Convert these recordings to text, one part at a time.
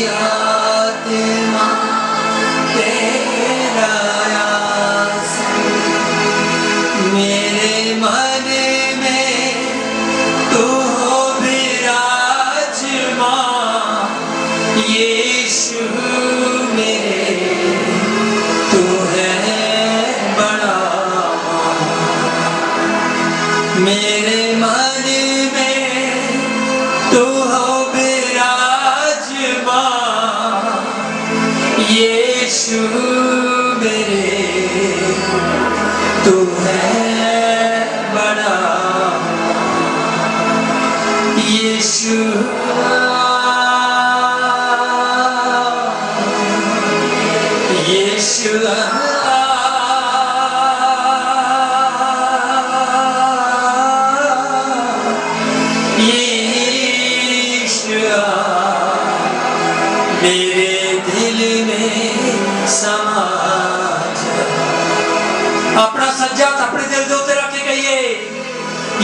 आत्मा तेरा आस, मेरे मन में तू हो विराजमान, यीशु मेरे तू है बड़ा। मेरे मन में तू हो विराजमान, यीशु मेरे तू है बड़ा। यीशु यीशु मेरे दिल में समा जा। अपना सज्जा अपने दिल के उत्ते रख के कहिए,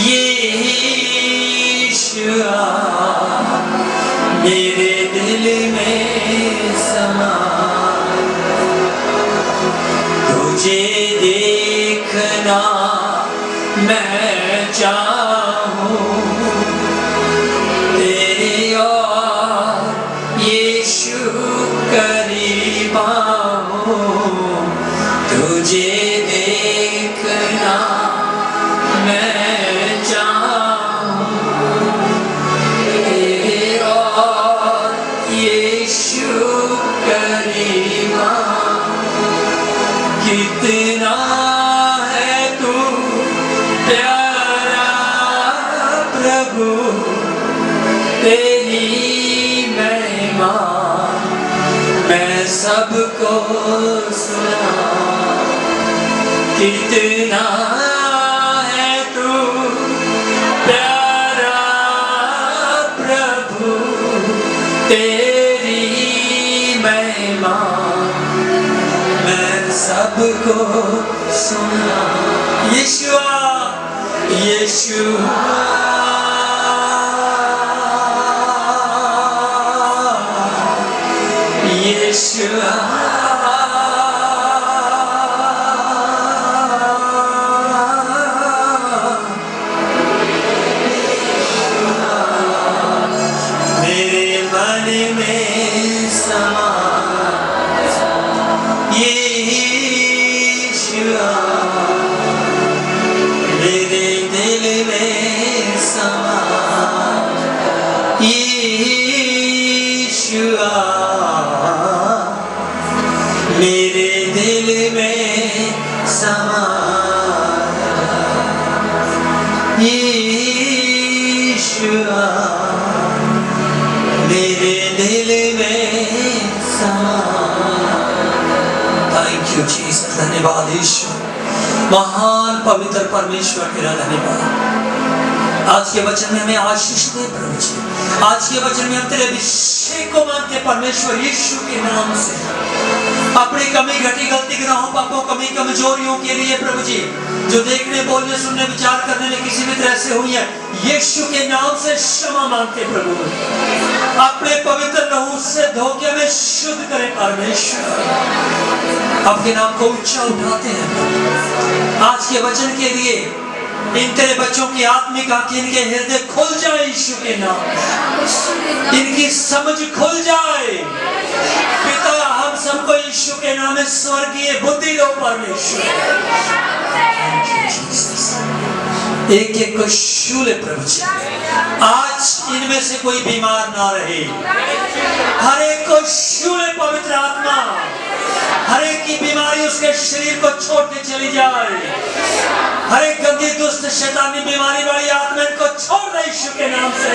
यीशु मेरे दिल में समा। तुझे देखना मैं चाहूं, तेरे और यीशु करीब आऊं। तुझे देखना मैं चाहूं, तेरे और यीशु करीब आऊं। कितना है तू प्यारा प्रभु, तेरी महिमा मैं सबको सुना। कितना है तू प्यारा प्रभु, तेरी महिमा मैं सबको सुना। यीशुआ यीशुआ यीशुआ मेरे मन में समा। यीशुआ मेरे दिल में समा। यीशुआ मेरे दिल में समा। यीशुआ मेरे दिल में समा। थैंक यू जीसस, धन्यवाद यीशु, महान पवित्र परमेश्वर तेरा धन्यवाद। आज के वचन में हमें आशीष दे प्रभु जी। आज के वचन में हम तेरे अभिषेक को मांगते परमेश्वर यीशु के नाम से। अपनी कमी घटी गलती ग्रहों पापों कमी कमजोरियों के लिए प्रभु जी, जो देखने बोलने सुनने विचार करने में किसी भी तरह से हुई है, यीशु के नाम से क्षमा मांगते प्रभु। अपने पवित्र लहू से धोके में शुद्ध करें परमेश्वर। आपके नाम को ऊंचा उठाते हैं। आज के वचन के लिए इन तेरे बच्चों की आत्मिक आंखें, इनके हृदय खुल जाए यीशु के नाम, इनकी समझ खुल जाए पिता। हम सबको यीशु के नाम में स्वर्गीय बुद्धि दो परमेश्वर। एक एक को छू ले प्रभु जी। आज इनमें से कोई बीमार ना रहे, हर एक को छू ले पवित्र आत्मा। हर एक की बीमारी उसके शरीर को छोड़ के चली जाए। हर एक गंदी दुष्ट शैतानी बीमारी वाली आत्मा को छोड़ दे यीशु के नाम से।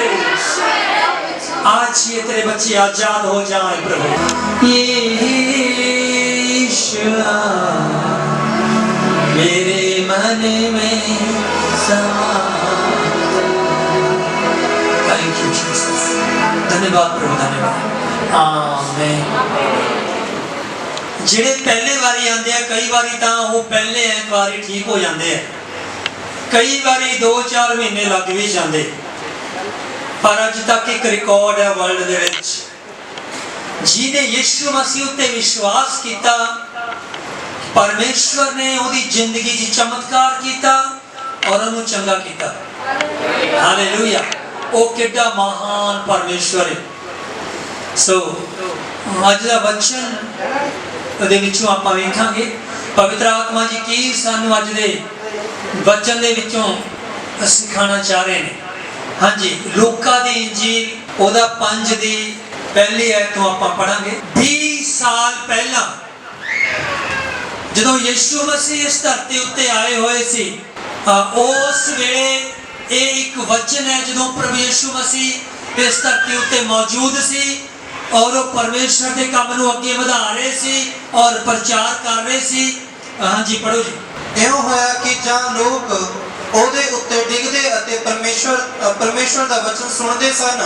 आज ये तेरे बच्चे आजाद हो जाएं प्रभु। यीशु मेरे मन में समा। थैंक यू जीसस, धन्यवाद प्रभु, धन्यवाद। आमीन। ਜਿਹੜੇ ਪਹਿਲੇ ਵਾਰੀ ਆਉਂਦੇ ਆ, ਕਈ ਵਾਰੀ ਤਾਂ ਉਹ ਪਹਿਲੇ ਐਤਵਾਰ ਹੀ ਠੀਕ ਹੋ ਜਾਂਦੇ ਆ, ਕਈ ਵਾਰੀ 2-4 ਮਹੀਨੇ ਲੱਗ ਵੀ ਜਾਂਦੇ। ਪਰ ਅੱਜ ਤੱਕ ਇੱਕ ਰਿਕਾਰਡ ਹੈ ਵਰਲਡ ਦੇ ਵਿੱਚ, जिन्हें यीशु मसीह उत्ते विश्वास किया, परमेश्वर ने उसकी जिंदगी च चमत्कार किया और उन्होंने चंगा किया। हालेलुया, वो कितना महान परमेश्वर है। सो अज का वचन दे विचों आपां वेखांगे पवित्र आत्मा जी की सानू अज दे वचन दे विचों सिखाना चाह रहे हैं। हाँ जी, लूका दी इंजील ओदा 5 दी पहली आयत तो आपां पढ़ांगे। 20 साल पहला जदों यीशु मसीह इस धरती उत्ते आए हुए सी, उस वेले ये एक वचन है जदों प्रभु यीशु मसीह इस धरती उत्ते मौजूद सी और परमेश्वर के काम नूं अगे वधा रहे सी और प्रचार कर रहे सी। हाँ जी, पढ़ो जी। इहों होया कि जां लोग ओहदे उत्ते डिगदे अते परमेश्वर दा वचन सुनदे सन,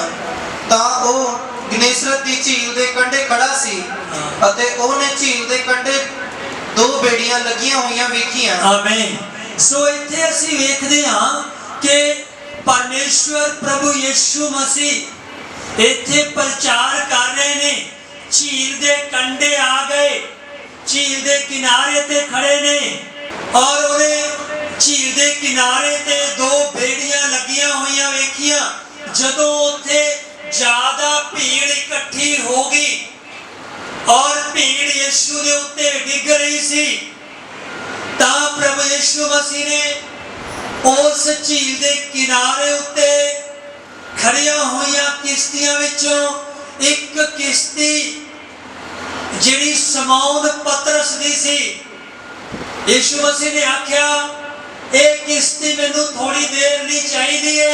तां ओह गनेसरत दी झील दे कंढे खड़ा सी अते ओहने झील दे कंढे 2 बेड़ियां लगियां होईयां वेखियां। आमीन। सो इत्थे असीं वेखदे हां कि परमेश्वर प्रभु यीशु मसीह इत्थे प्रचार कर रहे ने। झील दे कंढे आ गए, झील दे किनारे ते खड़े ने और उन्हें झील दे किनारे ते 2 बेड़ियां लगियां होईयां वेखियां। जदों उत्थे ज्यादा भीड़ इकट्ठी हो गई और भीड़ यीशु दे उत्ते डिग रही सी, तां प्रभु यीशु मसीह ने उस झील दे किनारे उत्ते खड़ियां होईयां किश्तियां विचों एक किश्ती जिहड़ी शमौन पतरस दी सी, यीशु मसीह ने आख्या एक किश्ती मैनू थोड़ी देर लिए चाहिए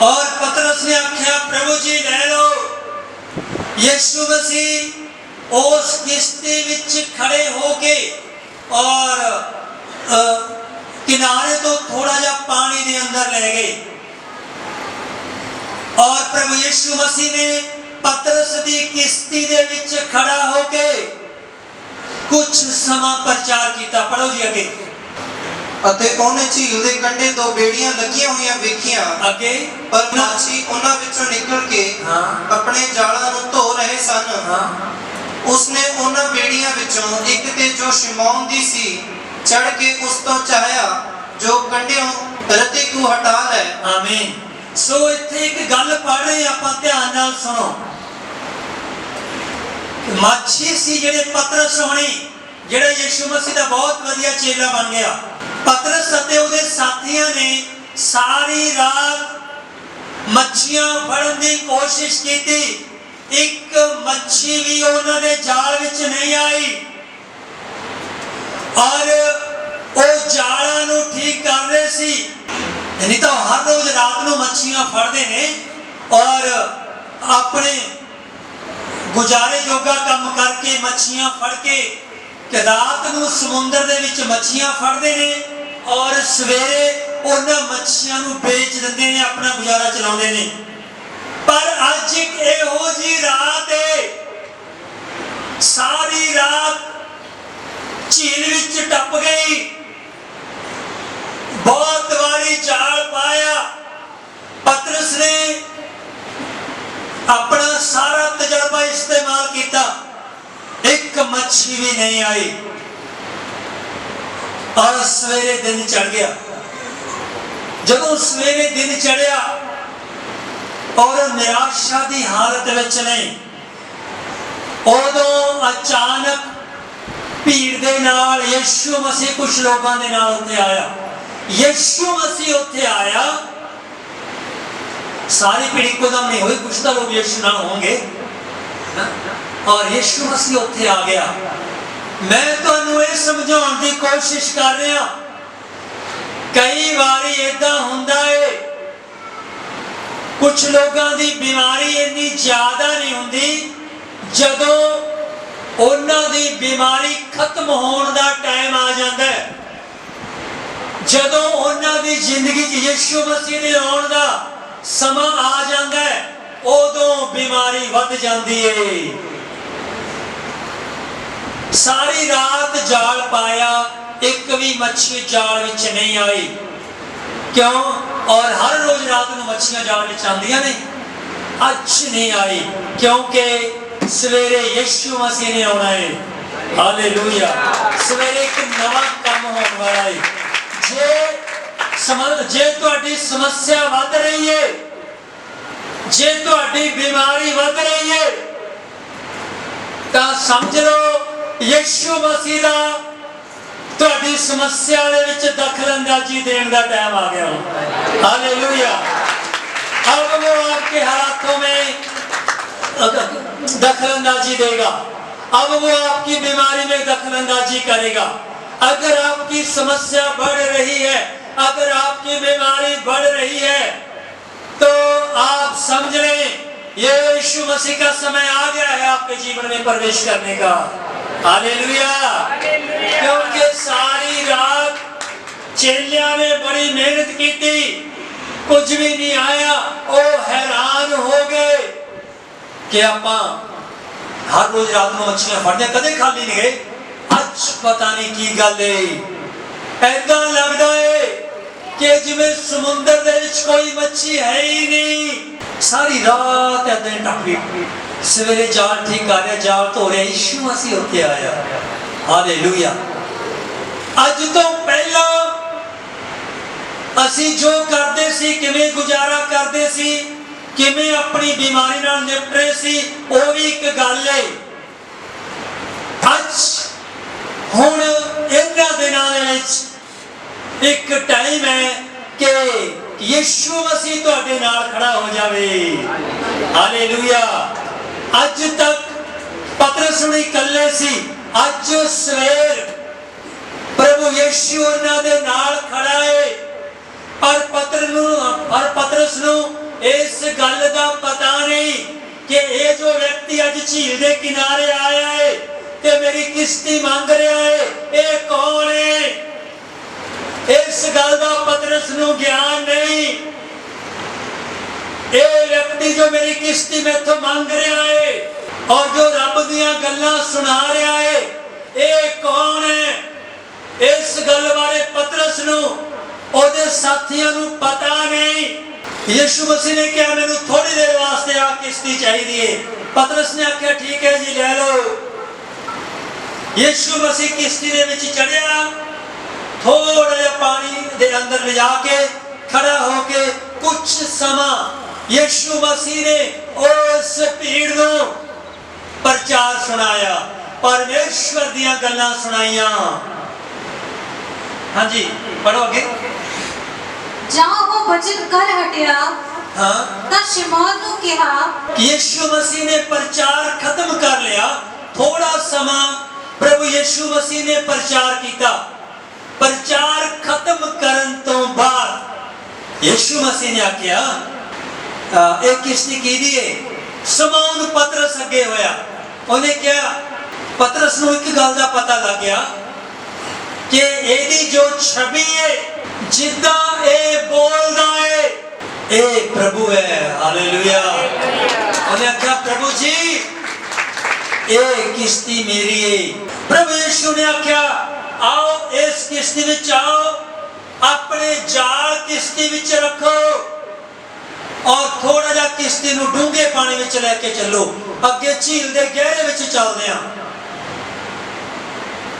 और पतरस ने आख्या प्रभु जी ले लो। यीशु मसीह उस किश्ती विच खड़े होके और किनारे तो थोड़ा जा पानी दे अंदर ले गए और प्रभु यीशु मसीह ने पतरस दी किश्ती दे विच खड़ा होके कुछ समा प्रचार किया। पढ़ो जी अगे। अते ओहने झील दे कंढे 2 बेड़ियां लगियां होईयां वेखियां। अगे पर माछी उन्हां विचों निकल के अपने जालां नूं धो रहे सन। उसने उन्हां बेड़ियां विचों एक ते जो शमौन दी सी चढ़ के उस तो चाहया जो कंढियों रत्ते को हटा ले। आमीन। सो इत्थे एक गल पढ़ रहे आपां, ध्यान नाल सुनो। माछी सी जेड़े पतरस होनी, जेड़ा यीशु मसीह दा बहुत वधिया चेला बन गया। पतरस अते उहदे साथियां ने सारी रात मच्छियां फड़न दी कोशिश की, एक मच्छी भी उन्हां दे जाल विच नहीं आई और वो जालां नूं ठीक कर रहे सी। नहीं तो हर रोज रात नूं मच्छियां फड़दे ने और अपने गुजारे जोगा काम करके मच्छियां फड़ के रात नूं समुंदर दे विच मच्छियां फड़दे ने और सवेरे उन्हां मच्छियां नूं बेच दिंदे ने, अपना गुजारा चलाउंदे ने। पर अज एक इहो जी रात है, सारी रात झील विच टप गई, बहुत वारी जाल पाया। पतरस ने अपना सारा तजर्बा इस्तेमाल किया, एक मच्छी भी नहीं आई और सवेरे दिन चढ़ गया। जदों सवेरे दिन चढ़िया और निराशा की हालत विच नहीं, उदों अचानक भीड़ दे नाल यीशु मसीह कुछ लोगों के नाल उत्थे आया। यीशु मसीह उत्थे आया, सारी भीड़ एकदम नहीं हुई, कुछ तो लोग यीशु नाल होंगे और यीशु मसीह उत्थे आ गया। मैं तुहानू ये समझाउण की कोशिश कर रहा, कई बारी इदां हुंदा है, कुछ लोगों की बीमारी इन्नी ज्यादा नहीं हुंदी, जदों उन्हां दी बीमारी खत्म होने का टाइम आ जाता है, जदों उन्हां दी जिंदगी च यीशु मसीह दे आउण दा समा आ जाता है, उदों बीमारी वध जाती है। सारी रात जाल पाया, एक भी मच्छी जाल विच नहीं आई। क्यों? और हर रोज रात को मच्छियां जाल विच आंदियां ने। अज नहीं आई, क्योंकि सवेरे यीशु मसीह ने आना है। हालेलुया। सवेरे एक नवा काम होने वाला है। जे तुहाडी समस्या वध रही है, जे तुहाडी बीमारी वध रही है, तो समझ लो यीशु मसीह दा तुहाडी समस्या दे विच दखलअंदाजी देने का टाइम आ गया। हालेलुया। अब वो आपके हालातों में दखलअंदाजी देगा, अब वो आपकी बीमारी में दखलअंदाजी करेगा। अगर आपकी समस्या बढ़ रही है, अगर आपकी बीमारी बढ़ रही है, तो आप समझ लें ये यीशु मसीह का समय आ गया है आपके जीवन में प्रवेश करने का। हालेलुया। क्योंकि सारी रात चेलियां ने बड़ी मेहनत की थी, कुछ भी नहीं आया। वो हैरान हो गए कि आपां हर रोज रात को मछलियां फड़ने कदे खाली नहीं गए, अज पता नहीं की गल है। ऐसा लगता है कि जिवें समुंदर दे विच कोई मच्छी है ही नहीं। सारी रात ऐसे टप गई, सवेरे जाल ठीक कर रहा, जाल धो रहा, यीशु मसीह होके आया। हालेलुया। अज तो पहला असी जो करते सी, किवें गुजारा करते सी, किवें अपनी बीमारी नाल निपट रहे सी, वो भी एक गल है। अज हुण इन्हां दिनां दे विच एक टाइम है कि यीशु मसीह तुहाडे नाल खड़ा हो जावे। हालेलुया। अज तक पतरस हुण इकल्ले सी, अज सवेर प्रभु यीशु उन्हां दे नाल खड़ा है। पर पतरस नूं इस गल का पता नहीं कि ये जो व्यक्ति अज झील के किनारे आया है ते मेरी किश्ती मांग रहा है, ये कौन है? इस गल का पतरस नूं ज्ञान नहीं। ये व्यक्ति जो मेरी किश्ती में तो मांग रहा है और जो रब दियां गल्लां सुना रहा है, ये कौन है? इस गल बारे पतरस नूं ओदे साथियों नूं पता नहीं। यीशु मसीह ने कहा मैनूं थोड़ी देर वास्ते आ किश्ती चाहिए। पतरस ने आख्या ठीक है जी ले लो। यीशु मसीह किश्ती दे विच चढ़िया, थोड़ा जिहा पानी दे अंदर ले जाके खड़ा होके कुछ समा यीशु मसीह ने उस भीड़ नूं प्रचार सुनाया, परमेश्वर दीयां गल्लां सुनाइयां। हाँ जी पढ़ो आगे। जहाँ वो वचन कर हटिया, हाँ, तां शमौन नूं कहा, यीशु मसीह ने प्रचार खत्म कर लिया। थोड़ा समा प्रभु यीशु मसीह ने प्रचार किया। प्रचार खत्म करन तो बाद यीशु मसीह ने आख्या एक किश्ती की दिए। शमौन पतरस अगे होया, उन्हें क्या पतरस नूं एक गल दा पता लग गया कि एदी जो छवि है, जिद्दां ए बोलदा है, ए प्रभु है। हालेलुया। उन्हें आख्या प्रभु जी ए किश्ती मेरी है। प्रभु यीशु ने आख्या आओ इस किश्ती में आओ, अपने जाल किश्ती में रखो और थोड़ा जा किश्ती नूं डूंगे पानी में लेके चलो, अगे झील दे गहरे में चलदे हां।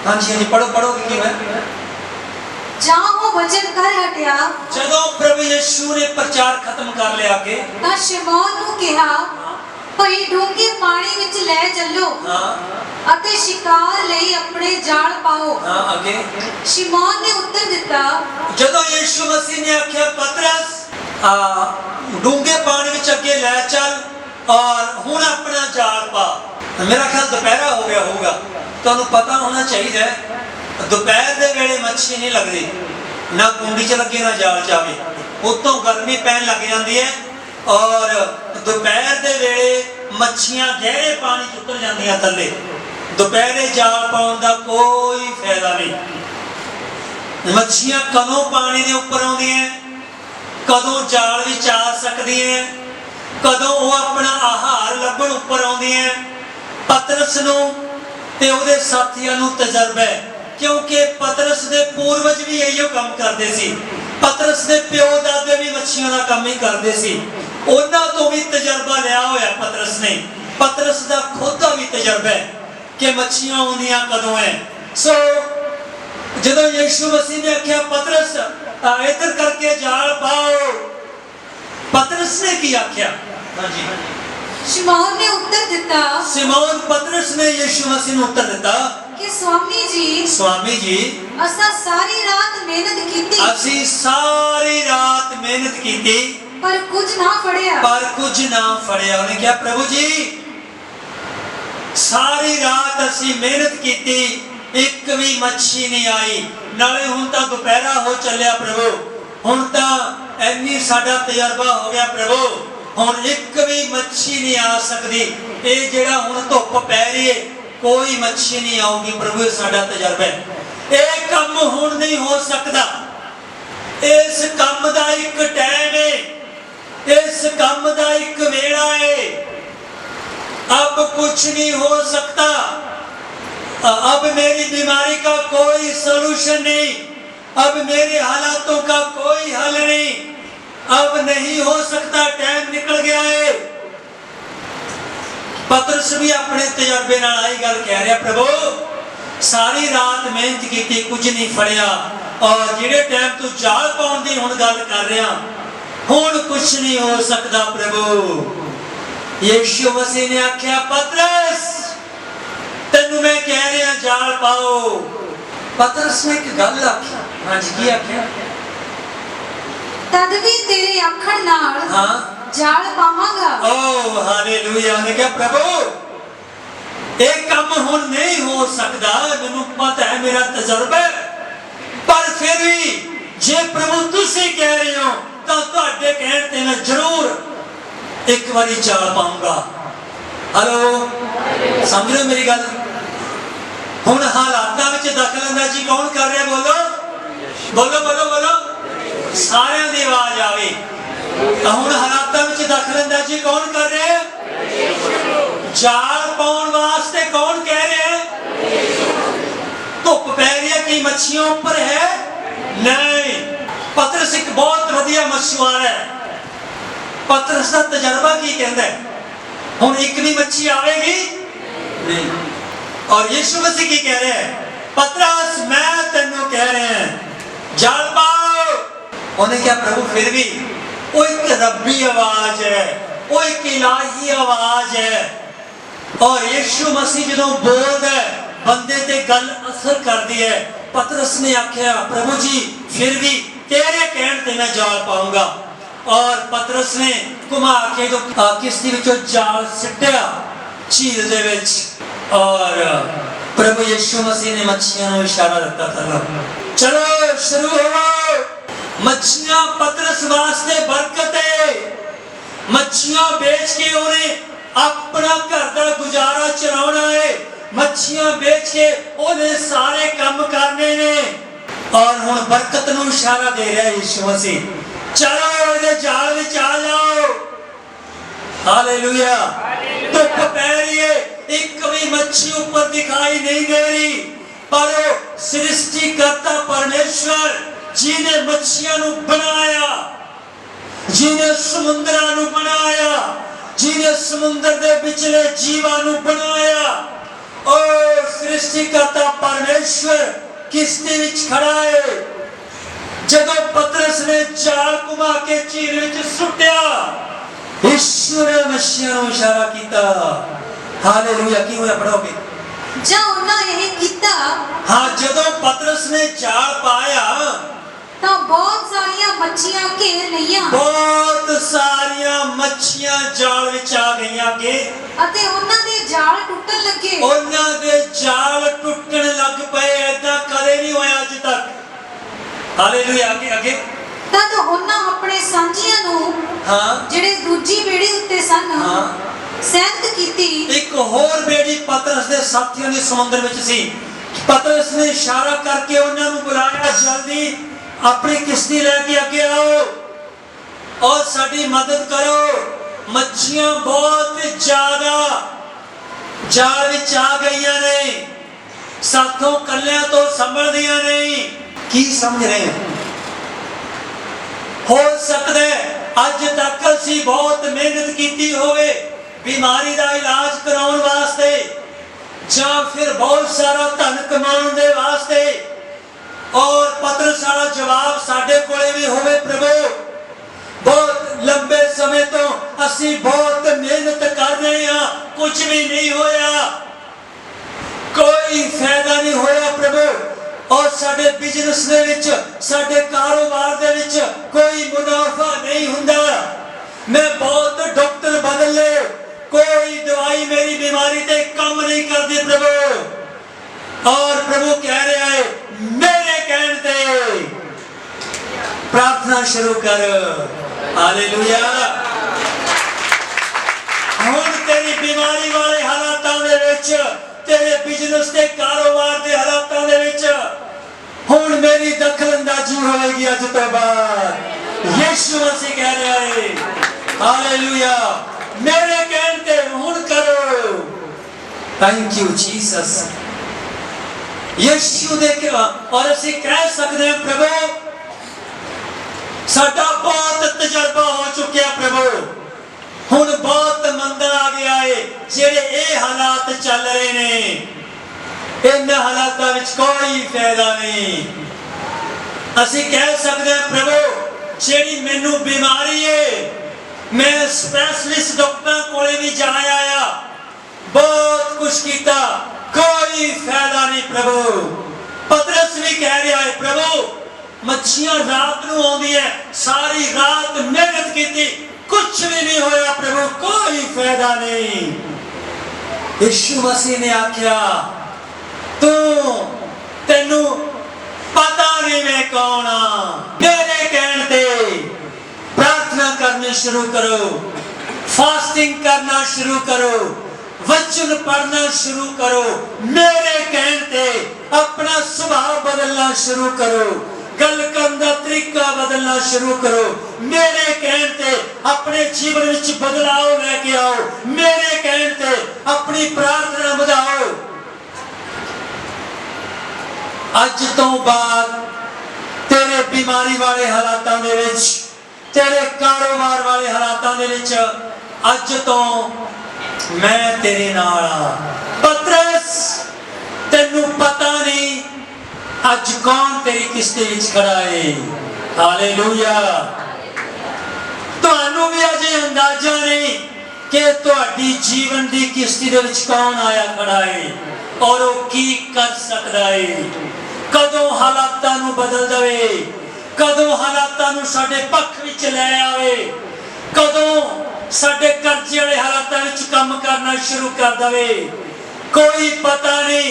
हाँ जी हाँ जी पढ़ो पढ़ो कि मैं जहाँ वो वचन कर हटिया, जदों प्रभु यीशु ने प्रचार खत्म कर लिया के तां शमौन नूं कहा भई डूंगे पानी विच ले चलो अते शिकार लई अपने जाल पाओ। हाँ आगे शमौन ने उत्तर दिता, जदों यीशु मसीह ने आख्या पतरस डूंगे पानी विच अगे ले चल और हुण अपना जाल पा। मेरा ख्याल दोपहरा हो गया होगा, तुहानूं पता होना चाहिए दोपहर दे वेले मच्छी नहीं लगती, ना कुंडी च लगे ना जाल च आवे, उत्तों गर्मी पैन लग जाती है और दोपहर दे वेले मच्छियां गहरे पानी च उतर जांदियां थल्ले। दोपहरे जाल पाउण दा कोई फायदा नहीं। मच्छियां कदों पानी दे उपर आउंदियां, कदों जाल विच आ सकदियां, कदों वो अपना आहार लभण उपर आउंदियां। पतरस नूं ते उहदे साथियां नूं तजर्बा है, क्योंकि पतरस दे पूर्वज भी इहो काम करते सी। पतरस दे प्यो दादे भी मच्छियों का काम ही करते सी। ਉਹਨਾਂ ਤੋਂ ਵੀ ਤਜਰਬਾ ਲਿਆ ਹੋਇਆ ਪਤਰਸ ਨੇ। ਪਤਰਸ ਦਾ ਖੁਦ ਦਾ ਵੀ ਤਜਰਬਾ ਹੈ ਕਿ ਮੱਛੀਆਂ ਆਉਂਦੀਆਂ ਕਦੋਂ ਹੈ। ਸੋ ਜਦੋਂ ਯਿਸੂ ਮਸੀਹ ਨੇ ਆਖਿਆ ਪਤਰਸ ਇੱਧਰ ਕਰਕੇ ਜਾਲ ਪਾਓ, ਪਤਰਸ ਨੇ ਕੀ ਆਖਿਆ? ਹਾਂਜੀ, ਸ਼ਿਮੌਨ ਨੇ ਉੱਤਰ ਦਿੱਤਾ ਸਿਮੋਨ ਪਤਰਸ ਨੇ ਯਿਸੂ ਮਸੀਹ ਨੂੰ ਉੱਤਰ ਦਿੱਤਾ ਕਿ स्वामी जी ਅਸਾਂ ਸਾਰੀ ਰਾਤ ਮਿਹਨਤ ਕੀਤੀ ਅਸੀਂ ਸਾਰੀ ਰਾਤ ਮਿਹਨਤ ਕੀਤੀ ਪਰ ਕੁਝ ਨਾ ਫੜਿਆ। पर कुछ ना फड़िया। उन्हें क्या प्रभु जी सारी रात असी मेहनत की, एक भी मच्छी नहीं आई, नाले हुण तां दुपहरा हो चलिया प्रभु, हुण तां इन्नी साडा तजर्बा हो गया प्रभु, हुण एक भी मच्छी नहीं आ सकती, ये जिहड़ा हुण धुप पै रही है कोई मच्छी नहीं आऊगी प्रभु, साडा तजर्बा है, ये काम हुण नहीं हो सकता, इस काम दा एक टाइम है, इस काम दा एक वेला है, अब कुछ नहीं हो सकता, अब मेरी बीमारी का कोई सलूशन नहीं, अब मेरे हालातों का कोई हल नहीं, अब नहीं हो सकता, टाइम निकल गया है। पतरस भी अपने तजर्बे नाल आई गल कह रहा, प्रभु सारी रात मेहनत की कुछ नहीं फड़िया, और जिहड़े टाइम तू जाल पाउण दी हुण गल कर रहा हुण कुछ नहीं हो सकता प्रभु। यीशु मसीह ने आख्या पतरस तेनू मैं कह रहा जाल पाओ। पतरस ने एक गल आखी, हाँ जी की आख्या? तद भी तेरे आखण नाल हाँ जाल पावांगा। ओ हालेलुया। ने क्या प्रभु एक काम हुण नहीं हो सकता, मैनू पता है मेरा तजर्बा है, पर फिर भी जे प्रभु तुसी कह रहे हो तो तुहाडे कहण ते मैं जरूर एक बारी जाल पाऊंगा। हेलो समझ रहे हो मेरी गल? हुण हालातां विच दखलअंदाजी कौन कर रहा? बोलो बोलो बोलो बोलो, सारिਆਂ ਦੀ आवाज आवे। हुण हालातां विच दखलअंदाजी कौन कर रहा है? जाल पाउण वास्ते कौन कह रहा है? धुप पै रही है, की मच्छियां ऊपर है? नहीं। पतरस एक बहुत वधिया मछुआरा है, पतरस का तजर्बा की कहता है हुण एक भी मच्छी आवेगी नहीं। और यीशु मसीह की कह रहे हैं पतरस मैं तेनू कह रहे हैं जाल पाओ। उन्हें क्या प्रभु फिर भी वो एक रब्बी आवाज है, वो एक इलाही आवाज है, और यीशु मसीह जो बोलदा है बंदे ते गल असर करती है। पतरस ने आख्या प्रभु जी फिर भी तेरे कहण ते मैं जाल पाऊंगा, और पतरस ने घुमा के जो किश्ती विचों जाल सिट्टिया झील दे विच, और प्रभु यीशु मसीह ने मच्छियां नूं इशारा दिता था चलो शुरू हो। मच्छियां पतरस वास्ते बरकत है, मच्छियां बेच के उन्हें अपना घर का गुजारा चलाना है, मच्छियां बेच के उन्हें सारे काम करने ने, और हुण बरकत नूं इशारा दे रहा है यीशु मसीह चलो इहदे जाल विच आ जाओ। हालेलुया। धुप पै रही है, एक भी मच्छी ऊपर दिखाई नहीं दे रही, पर सृष्टिकर्ता परमेश्वर जिन्हें मच्छियां नूं बनाया, जिन्हें समुद्रां नूं बनाया, जिन्हें समुद्र दे विचले जीवां नूं बनाया, और सृष्टिकर्ता परमेश्वर किश्ती विच खड़ा है। जदों पतरस ने जाल घुमा के झील विच सुट्टिया, यीशु ने मच्छियां नूं इशारा कीता। हालेलुया। की होया पढ़ोगे? ਜਾਂ ਉਹਨਾਂ ਇਹ ਕੀਤਾ हाँ जदों पतरस ने जाल पाया ਤਾਂ ਬਹੁਤ ਸਾਰੀਆਂ ਮੱਛੀਆਂ ਘੇਰ ਲਈਆਂ, बहुत सारिया मच्छियां जाल विच आ गईयां के, ਅਤੇ ਉਹਨਾਂ ਦੇ ਜਾਲ ਟੁੱਟਣ ਲੱਗੇ। ਉਹਨਾਂ ਦੇ ਜਾਲ ਟੁੱਟਣ ਲੱਗ ਪਏ। ਐਦਾਂ ਕਦੇ ਨਹੀਂ ਹੋਇਆ ਅੱਜ ਤੱਕ। ਹਾਲੇਲੂਇਆ। ਅੱਗੇ ਅੱਗੇ ਤਦ ਉਹਨਾਂ ਆਪਣੇ ਸਾਂਝੀਆਂ ਨੂੰ ਹਾਂ ਜਿਹੜੇ ਦੂਜੀ ਬੇੜੀ ਉੱਤੇ ਸਨ ਹਾਂ ਸਹਿਮਤ ਕੀਤੀ। ਇੱਕ ਹੋਰ ਬੇੜੀ ਪਤਰਸ ਦੇ ਸਾਥੀਆਂ ਦੀ ਸਮੁੰਦਰ ਵਿੱਚ ਸੀ। ਪਤਰਸ ਨੇ ਇਸ਼ਾਰਾ ਕਰਕੇ ਉਹਨਾਂ ਨੂੰ ਬੁਲਾਇਆ ਜਲਦੀ अपनी किश्ती लेके आगे आओ और साड़ी मदद करो, मच्छियां बहुत ज्यादा जाल विच आ गईयां ने, साथों कल्लियां तो संभलदियां नहीं। की समझ रहे हैं? हो सकता है अज तक असी बहुत मेहनत की होवे बीमारी का इलाज कराने वास्ते या फिर बहुत सारा धन कमाने दे वास्ते, और पतरस वाला जवाब साडे कोले भी होवे, प्रभु बहुत लंबे समय तो असी बहुत मेहनत कर रहे हैं, कुछ भी नहीं होया, कोई फायदा नहीं होया प्रभु, और साडे बिजनेस दे विच साडे कारोबार दे विच कोई मुनाफा नहीं हुंदा, मैं बहुत डॉक्टर बदल ले, कोई दवाई मेरी बीमारी ते कम नहीं करती प्रभु। और प्रभु कह रहा है मेरे कहने ते प्रार्थना शुरू कर। हालेलुया। हुण तेरी बीमारी वाले हालातां दे विच, तेरे बिजनेस ते कारोबार दे हालातां दे विच हुण मेरी दखल अंदाजी होएगी अज तो बाद। यीशु मसीह कह रहा है हालेलुया, मेरे कहते हुण करो। Thank you Jesus. यीशु दे के और असी कह सकते हैं प्रभु साडा बहुत तजर्बा हो चुका प्रभु, हुण बहुत मंदा आ गया है, जेड़े ये हालात चल रहे ने इन हालातों में कोई फायदा नहीं। असी कह सकते हैं प्रभु जेड़ी मैनू बीमारी है, मैं स्पेशलिस्ट डॉक्टर कोले भी जा आया, बहुत कुछ किया, कोई फायदा नहीं प्रभु। पतरस भी कह रहा है प्रभु मच्छियां रात नूं आउंदी है, सारी रात मेहनत की, कुछ भी नहीं होया प्रभु, कोई फायदा नहीं। यीशु मसीह ने आख्या तू तेनू पता नहीं मैं कौन हाँ, मेरे कहने ते प्रार्थना करनी शुरू करो, फास्टिंग करना शुरू करो, वचन पढ़ना शुरू करो, मेरे कहने ते अपना स्वभाव बदलना शुरू करो, गल करने का तरीका बदलना शुरू करो, मेरे कहने ते अपने जीवन विच बदलाव लेके आओ, मेरे कहने ते अपनी प्रार्थना बढ़ाओ। अज तो बाद तेरे बीमारी वाले हालातों दे विच, तेरे कारोबार वाले हालातों दे विच अज तो मैं तेरे नाल हां। पतरस तेनू पता नहीं अज कौन तेरी किस्ती विच खड़ा है। हालेलुया। तुहानू भी अजे अंदाजा नहीं कि तुहाडी जीवन की किस्ती दे विच कौन आया खड़ा है और वो की कर सकता है। कदों हालातां नू बदल दवे, कदों हालातां नू साडे पक्ष विच लै आवे, कदों साडे कर्जे वाले हालातां विच काम करना शुरू कर दवे, कोई पता नहीं।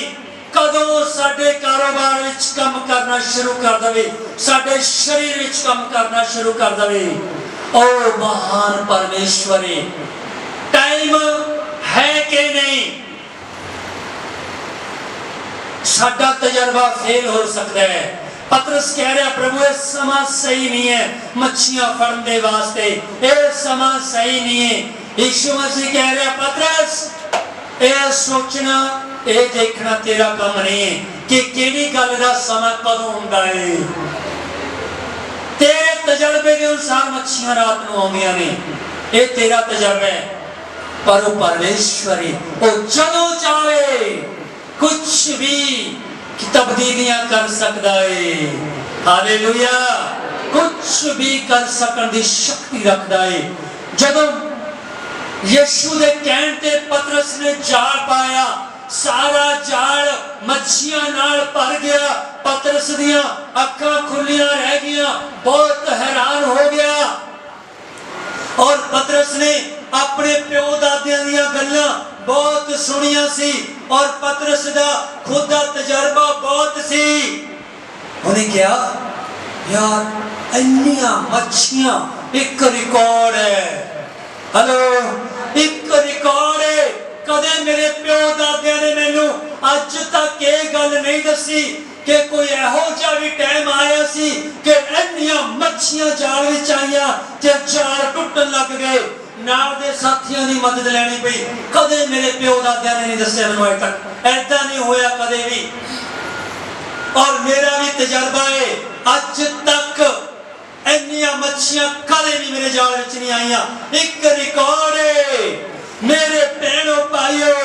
कदों साडे कारोबार विच काम करना शुरू कर दवे, साडे शरीर विच काम करना शुरू कर दवे। ओ महान परमेश्वर, टाइम है कि नहीं? साडा तजर्बा फेल हो सकता है। पतरस कह रहा प्रभु ये समा सही नहीं है मच्छियां फड़ने दे वास्ते, ये समा सही नहीं है। यीशु मसीह कह रहा पतरस ये सोचना ये देखना तेरा काम नहीं है कि केड़ी गल दा समा कदों हुंदा है। तेरे तजर्बे के अनुसार मच्छियां रात नूं आउंदियां ने, ये तेरा तजर्बा है, पर वो परमेश्वर वो जदों चाहे कुछ भी तब्दीलियां कर सकता है। हालेलुया। कुछ भी कर सकने की शक्ति रखता है। जदों यीशु दे कहने ते पतरस ने जाल पाया, सारा जाल मच्छियां नाल भर गया, पतरस दियां अखां खुलियां रह गईयां, बहुत हैरान हो गया। और पतरस ने अपने प्यो दादियां दियां गल्लां बहुत सुनिया सी और पतरस दा खुद दा तजर्बा बहुत सी। उन्हें क्या यार इन्नियां मच्छियां एक रिकॉर्ड है। हेलो, एक रिकॉर्ड है। कदे मेरे प्यो दादियां ने मैनू अज तक ये गल नहीं दसी कि कोई ऐहो जिहा भी टाइम आया सी कि इन्नियां मच्छियां जाल विच आईयां ते जाल टुटन लग गए, नाल दे साथियों की मदद लैनी पई। कदे मेरे प्यो दादियां ने नहीं दस्सिया मैनूं अज तक, ऐदा नहीं होया कदे भी। और मेरा भी तजर्बा है, अज तक ਇੰਨੀਆਂ ਮੱਛੀਆਂ ਕਦੇ ਵੀ ਮੇਰੇ ਜਾਲ ਵਿੱਚ ਨਹੀਂ ਆਈਆਂ। ਇੱਕ ਰਿਕਾਰਡ ਹੈ ਮੇਰੇ ਭੈਣੋ ਭਾਈਓ,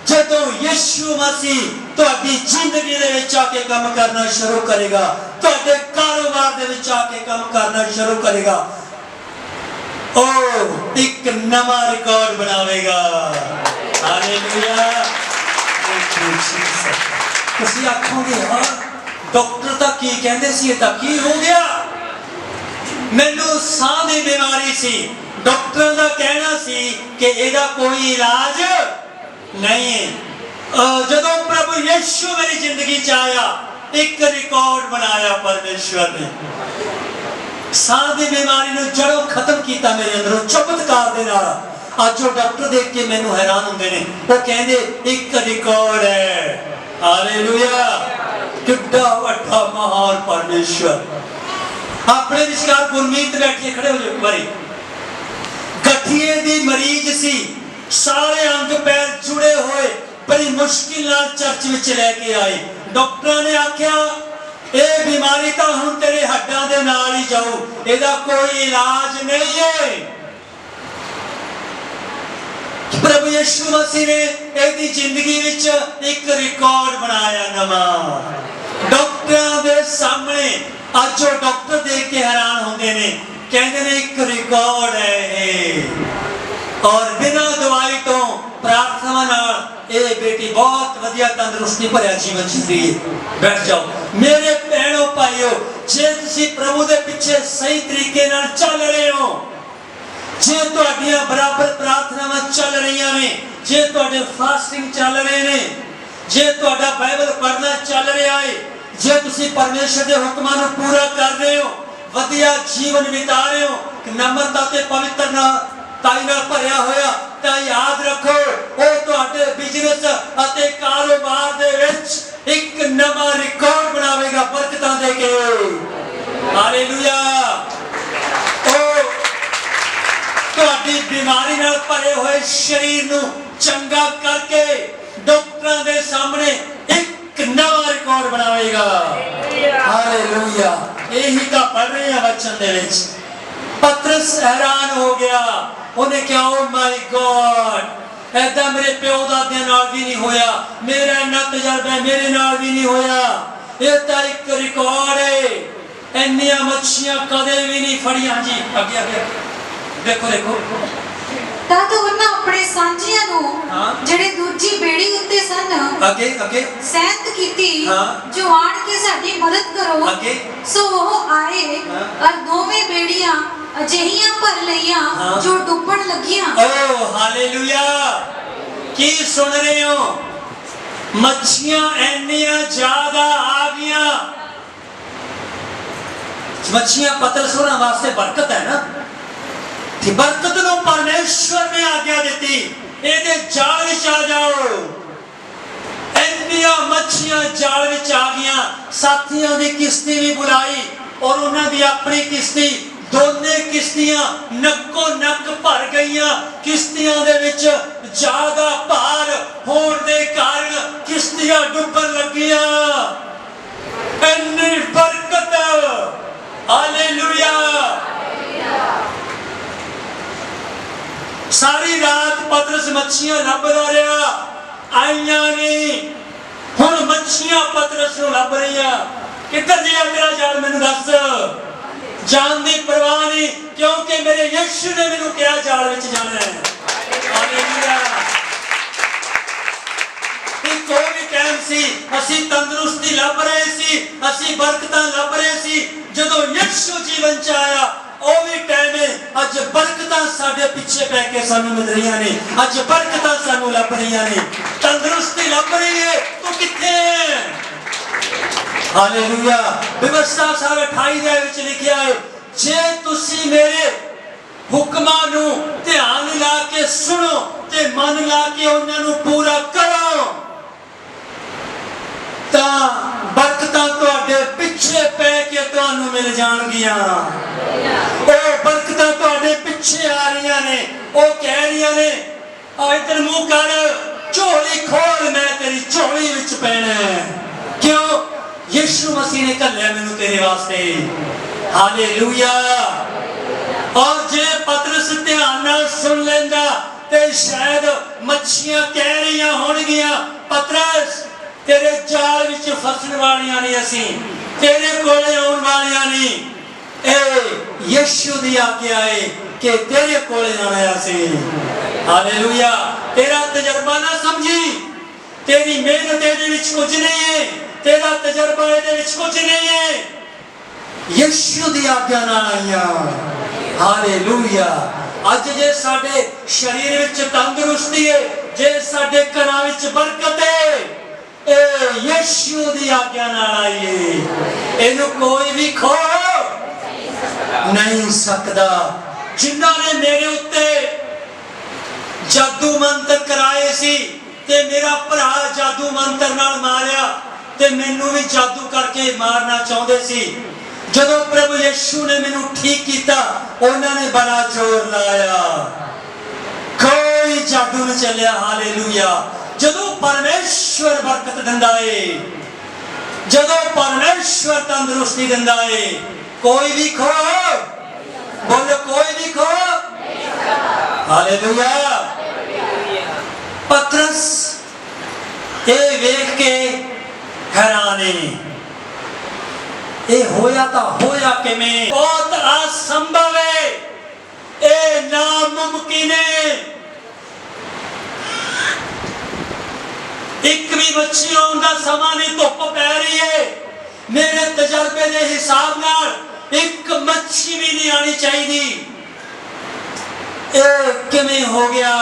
ਜਦੋਂ ਯਿਸੂ ਮਸੀਹ ਤੁਹਾਡੀ ਜ਼ਿੰਦਗੀ ਦੇ ਵਿੱਚ ਆ ਕੇ ਕੰਮ ਕਰਨਾ ਸ਼ੁਰੂ ਕਰੇਗਾ, ਤੁਹਾਡੇ ਕਾਰੋਬਾਰ ਦੇ ਵਿੱਚ ਆ ਕੇ ਕੰਮ ਕਰਨਾ ਸ਼ੁਰੂ ਕਰੇਗਾ, ਉਹ ਇੱਕ ਨਵਾਂ ਰਿਕਾਰਡ ਬਣਾਵੇਗਾ। ਹਾਲੇਲੂਇਆ। ਤੁਸੀਂ ਆਖੋਗੇ ਹਾਂ ਡਾਕਟਰ ਤਾਂ ਕੀ ਕਹਿੰਦੇ ਸੀ, ਇਹ ਤਾਂ ਕੀ ਹੋ ਗਿਆ? ਮੈਨੂੰ ਸਾਹ ਦੀ ਬਿਮਾਰੀ ਸੀ, ਡਾਕਟਰਾਂ ਦਾ ਕਹਿਣਾ ਸੀ ਕਿ ਇਹਦਾ ਕੋਈ ਇਲਾਜ नहीं है। जदों प्रभु यीशु मेरी जिंदगी च आया, एक रिकॉर्ड बनाया परमेश्वर ने, साह की बीमारी नूं जड़ों खत्म किया मेरे अंदरों चमत्कार दे नाल। अज जो डॉक्टर देख के मैनूं हैरान होंदे ने, वो कहंदे एक रिकॉर्ड है। हालेलुया। किड्डा वड्डा महान परमेश्वर। अपने विचकार गुरमीत बैठे खड़े हो जाओ। बारी गठिए दी मरीज सी, सारे अंग पैर जुड़े हुए, बड़ी मुश्किल नाल चर्च विच लेके आए। डॉक्टर ने आख्या ये बीमारी तो हुण तेरे हड्डां दे नाल ही जाऊ, इहदा कोई इलाज नहीं है। प्रभु यीशु मसीह ने इहदी जिंदगी विच एक रिकॉर्ड बनाया नवा, डॉक्टरां दे सामने। अज जो डॉक्टर देख के हैरान होंदे ने, कहंदे ने एक रिकॉर्ड है। और बिना दवाई तो प्रार्थना नाल ये बेटी बहुत वधिया तंदुरुस्ती भरिया जीवन जी रही है। बैठ जाओ मेरे भैणों भाइयों, जे तुसी प्रभु दे पिछे सही तरीके नाल चल रहे हो, जे तुहाडियां बराबर प्रार्थनावां चल रही ने, जे तुहाडे फास्टिंग चल रहे ने, जे तुहाडा बाइबल पढ़ना चल रहा है, जे तुसी परमेश्वर दे हुक्मां नूं पूरा कर रहे हो, वधिया जीवन बिता रहे हो, नम्रता ते पवित्रता ताई नाल भरिया होया, तां याद रखो वो तुहाडे बिजनेस अते कारोबार दे विच एक नवा रिकॉर्ड बनावेगा बरकतां दे के। हालेलुया। ओ तुहाडी बीमारी नाल भरे हुए शरीर नूं चंगा करके डॉक्टरां दे सामने एक नवा रिकॉर्ड बनावेगा। हालेलुया। यही तां पढ़ रहे हैं वचन दे विच। पतरस हैरान हो गया, उन्हें क्या ओ माय गॉड, ऐदा मेरे प्यो दादियां नाल भी नहीं होया, मेरा इन्ना तजर्बा मेरे नाल भी नहीं होया, ये तो एक रिकॉर्ड है। इन्नियां मच्छियां कदे भी नहीं फड़ियां जी। अगे अगे देखो देखो। तद उन्हां अपने सांझियां नूं ਜਿਹੜੇ ਦੂਜੀ बेड़ी उत्ते सन अगे अगे ਸਹਿਤ ਕੀਤੀ, जो आण के साडी मदद करो। अगे सो ਉਹ आए और दोवें बेड़ियां अजिहियां भर लईयां जो डुੱਬਣ लगीਆਂ। ओ हालेलुया। की सुन रहे हो? मच्छियां इन्नियां ज्यादा आ गईयां। मच्छियां पतरस होरां वास्ते बरकत है ना, बरकत नूं परमेश्वर ने आज्ञा दी, इहदे जाल विच आ जाओ। इन्नियां मच्छियां जाल विच आ गईयां। साथियां दी किश्ती भी बुलाई और उन्हां दी अपनी किश्ती, दोने किश्तियां नक्को नक भर गईयां। किश्तियां दे विच ज्यादा भार होण दे कारण किश्तियां डुੱਬਣ लगीਆਂ। इन्नी बरकत। हालेलुया। सारी रात पतरस मच्छियां लभदा रहा, आईयां नहीं। हुण मच्छियां पतरस नूं लभ रहीआं। किधर गया तेरा जाल, मैनूं दस। जान दी परवाह नहीं, क्योंकि मेरे यीशु ने मैनूं कहा जाल विच जाना है। हालेलुया। एक और भी टाइम सी, असीं तंदुरुस्ती लभ रहे सी, असीं बरकतां लभ रहे सी। जदों यीशु जीवन च आया, ਉਹ ਵੀ ਟਾਈਮ ਹੈ। ਅੱਜ ਬਰਕਤਾਂ ਸਾਡੇ ਪਿੱਛੇ ਪੈ ਕੇ ਸਾਨੂੰ ਮਿਲ ਰਹੀਆਂ ਨੇ, ਅੱਜ ਬਰਕਤਾਂ ਸਾਨੂੰ ਲੱਭ ਰਹੀਆਂ ਨੇ, ਤੰਦਰੁਸਤੀ ਲੱਭ ਰਹੀ ਹੈ। ਤੂੰ ਕਿੱਥੇ ਹੈ? ਹਾਲੇਲੂਇਆ। ਵਿਵਸਥਾ ਸਾਹਿਬ 28 ਦੇ ਵਿੱਚ ਲਿਖਿਆ ਹੈ, ਜੇ ਤੁਸੀਂ ਮੇਰੇ ਹੁਕਮਾਂ ਨੂੰ ਧਿਆਨ ਲਾ ਕੇ ਸੁਣੋ ਤੇ ਮਨ ਲਾ ਕੇ ਉਹਨਾਂ ਨੂੰ ਪੂਰਾ ਕਰੋ, ਤਾਂ बरकतां तुहाडे पिछे पै के तुहानूं मिल जाणगियां। ओ बरकतां तुहाडे पिछे आ रहीआं ने, ओ कह रहीआं ने आ इधर मुंह कर, झोली खोल, मैं तेरी झोली विच पैणा है। क्यों? यीशु मसीह ने घल्लिया मैनूं तेरे वास्ते। हालेलुया। और जे पतरस ध्यान नाल सुन लेंदा ते शायद मच्छियां कह रही होणगियां, पतरस तेरे जाल विच फसन वालियां नहीं, असीं तेरे कोले आउण वालियां नहीं। ए यीशु दी आज्ञा है कि तेरे कोले आना सी। हालेलुया। तेरा तजर्बा ना समझी, तेरी मेहनत ਇਹਦੇ ਵਿੱਚ ਕੁਝ नहीं है, तेरा तजर्बा ਇਹਦੇ ਵਿੱਚ कुछ नहीं है। यीशु दी आज्ञा नाल आईया। हालेलुया। ਅੱਜ जे साडे शरीर ਵਿੱਚ तंदुरुस्ती है, जे साडे घरां ਵਿੱਚ बरकत है, ए यीशु दी आज्ञा नाल आई है। ਇਹਨੂੰ ਕੋਈ भी खो नहीं सकदा। जिन्हां ने मेरे उत्ते जादू मंत्र कराए सी ते मेरा भरा जादू मंत्र नाल मारिया ते मैनू भी जादू करके मारना चाहते सी। जदों प्रभु यीशु ने मैनू ठीक किया, उन्होंने बड़ा जोर लाया, कोई जादू नहीं चलिया। हालेलुया। जदों परमेश्वर बरकत दिंदा है, जदों परमेश्वर तंदुरुस्ती दिंदा है, कोई भी खो, बोलो कोई भी खो। हालेलुया। पतरस ये वेख के हैरान है, ये होया तो होया किवें, बहुत असंभव है, ये नामुमकिन है। एक भी मच्छी आउण दा समां नहीं, धुप पै रही है, मेरे तजर्बे के हिसाब नाल एक मच्छी भी नहीं आनी चाहिए। ए किवें हो गया,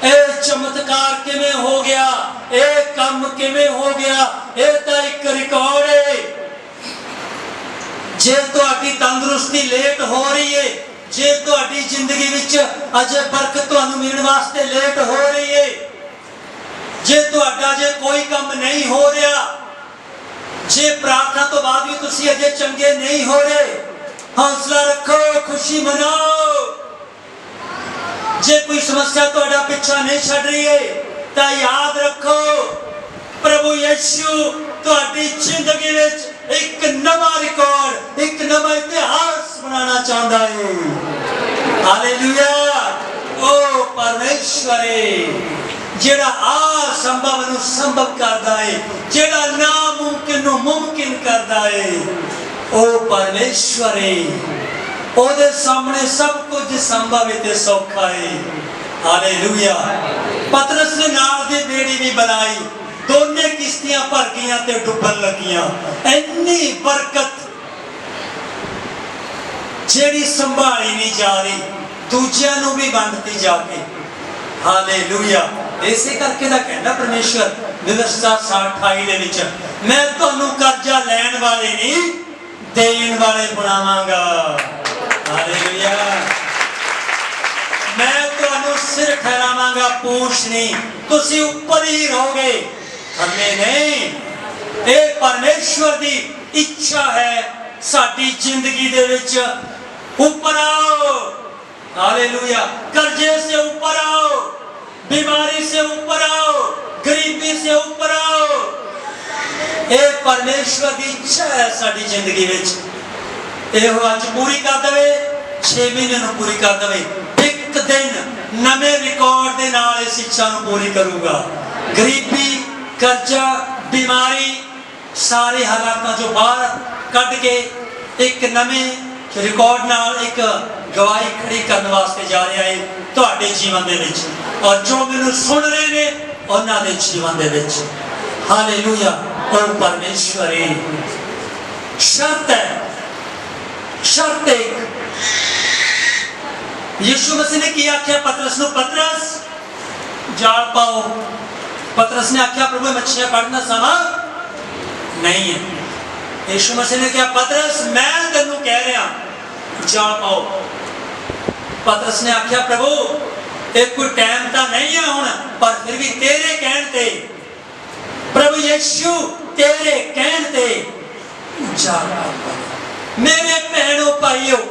ए चमत्कार किवें हो गया, ए काम किवें हो गया, ए तो एक रिकॉर्ड है। जे तुहाडी तंदुरुस्ती लेट हो रही है, जे तुहाडी जिंदगी विच अजे बरकत तुहानू मिलण वास्ते लेट हो रही है, जे तुहाडा जे कोई काम नहीं हो रहा, जे प्रार्थना तो बाद भी तुसी अजे चंगे नहीं हो रहे, हौसला रखो, खुशी मनाओ। जे कोई समस्या तुहाडा पीछा नहीं छड़ रही है तो याद रखो, प्रभु यीशु तुहाडी जिंदगी विच एक नवा रिकॉर्ड, एक नवा इतिहास बनाना चाहता है। हालेलुया। ओ परमेश्वर है जेड़ा असंभव नूं संभव करदा है, जेड़ा नामुमकिन नूं मुमकिन करदा है, ओ परमेश्वर है। ओदे सामने सब कुछ संभव है ते सौखा है। हालेलुया। पतरस ने नाल दी बेड़ी भी बनाई, दोने किश्तियां भर गईयां ते डुबन लगियां। इन्नी बरकत जेड़ी संभाली नहीं जा रही, दूजियां नूं भी वंडती जाके। हालेलुया। इसे करके दा कहना परमेश्वर व्यवस्था 28 दे विच, मैं तुहानू कर्जा लैण वाले नहीं देण वाले बनावांगा। हालेलुया। मैं तुहानू सिर ठहरावांगा, पूछ नहीं, तुसी ऊपर ही रहोगे, थल्ले नहीं। ये परमेश्वर दी इच्छा है साडी जिंदगी दे विच ऊपर आओ। हालेलुया। कर्जे से ऊपर आओ, बीमारी से ऊपर आओ, गरीबी से ऊपर आओ। ये परमेश्वर की इच्छा है साडी जिंदगी विच। ਇਹੋ ਅੱਜ पूरी कर दे, 6 महीने ਨੂੰ पूरी कर दे, एक दिन नवे रिकॉर्ड दे नाल इस इच्छा ਨੂੰ पूरी करूगा। गरीबी, कर्जा, बीमारी, सारे हालातों जो बाहर कढ़ के एक नवे रिकॉर्ड नाल एक गवाही खड़ी करने वास्ते जा रहा है तुहाडे जीवन दे विच, और जो मैनू सुन रहे ने उन्हां दे जीवन दे विच। हालेलुया। और परमेश्वर शर्त है, शर्त एक, यीशु मसीह ने की आख्या पतरस नूं, पतरस जाल पाओ। पतरस ने आख्या प्रभु मच्छियां पकड़ना समा नहीं है। यीशु मसीह ने कहा पतरस मैं तेनू कह रहा जाल पाओ। पतरस ने आख्या प्रभु एक कोई टाइम तो नहीं है हुण, पर फिर भी तेरे कहण ते, प्रभु यीशु तेरे कहण ते जाल पाओ। मेरे भैणों भाइयों,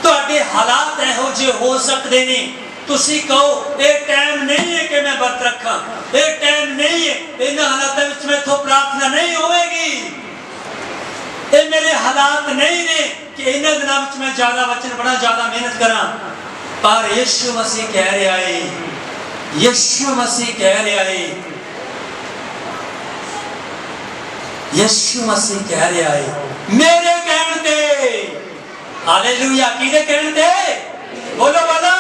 तुहाडे हालात इहो जे हो सकते ने, तुसी कहो ये टाइम नहीं है कि मैं व्रत रखा, ये टाइम नहीं है, इन हालातों में मेथों प्रार्थना नहीं होगी, ये मेरे हालात हालात नहीं ने कि इन्हां दिनां विच मैं ज्यादा वचन पढ़ा, ज्यादा मेहनत करा, पर यीशु मसीह कह रहा है, यीशु मसीह कह रहा है, यीशु मसीह कह रहा है मेरे कहण ते, हालेलुया, किहदे कहण ते, बोलो बोलो,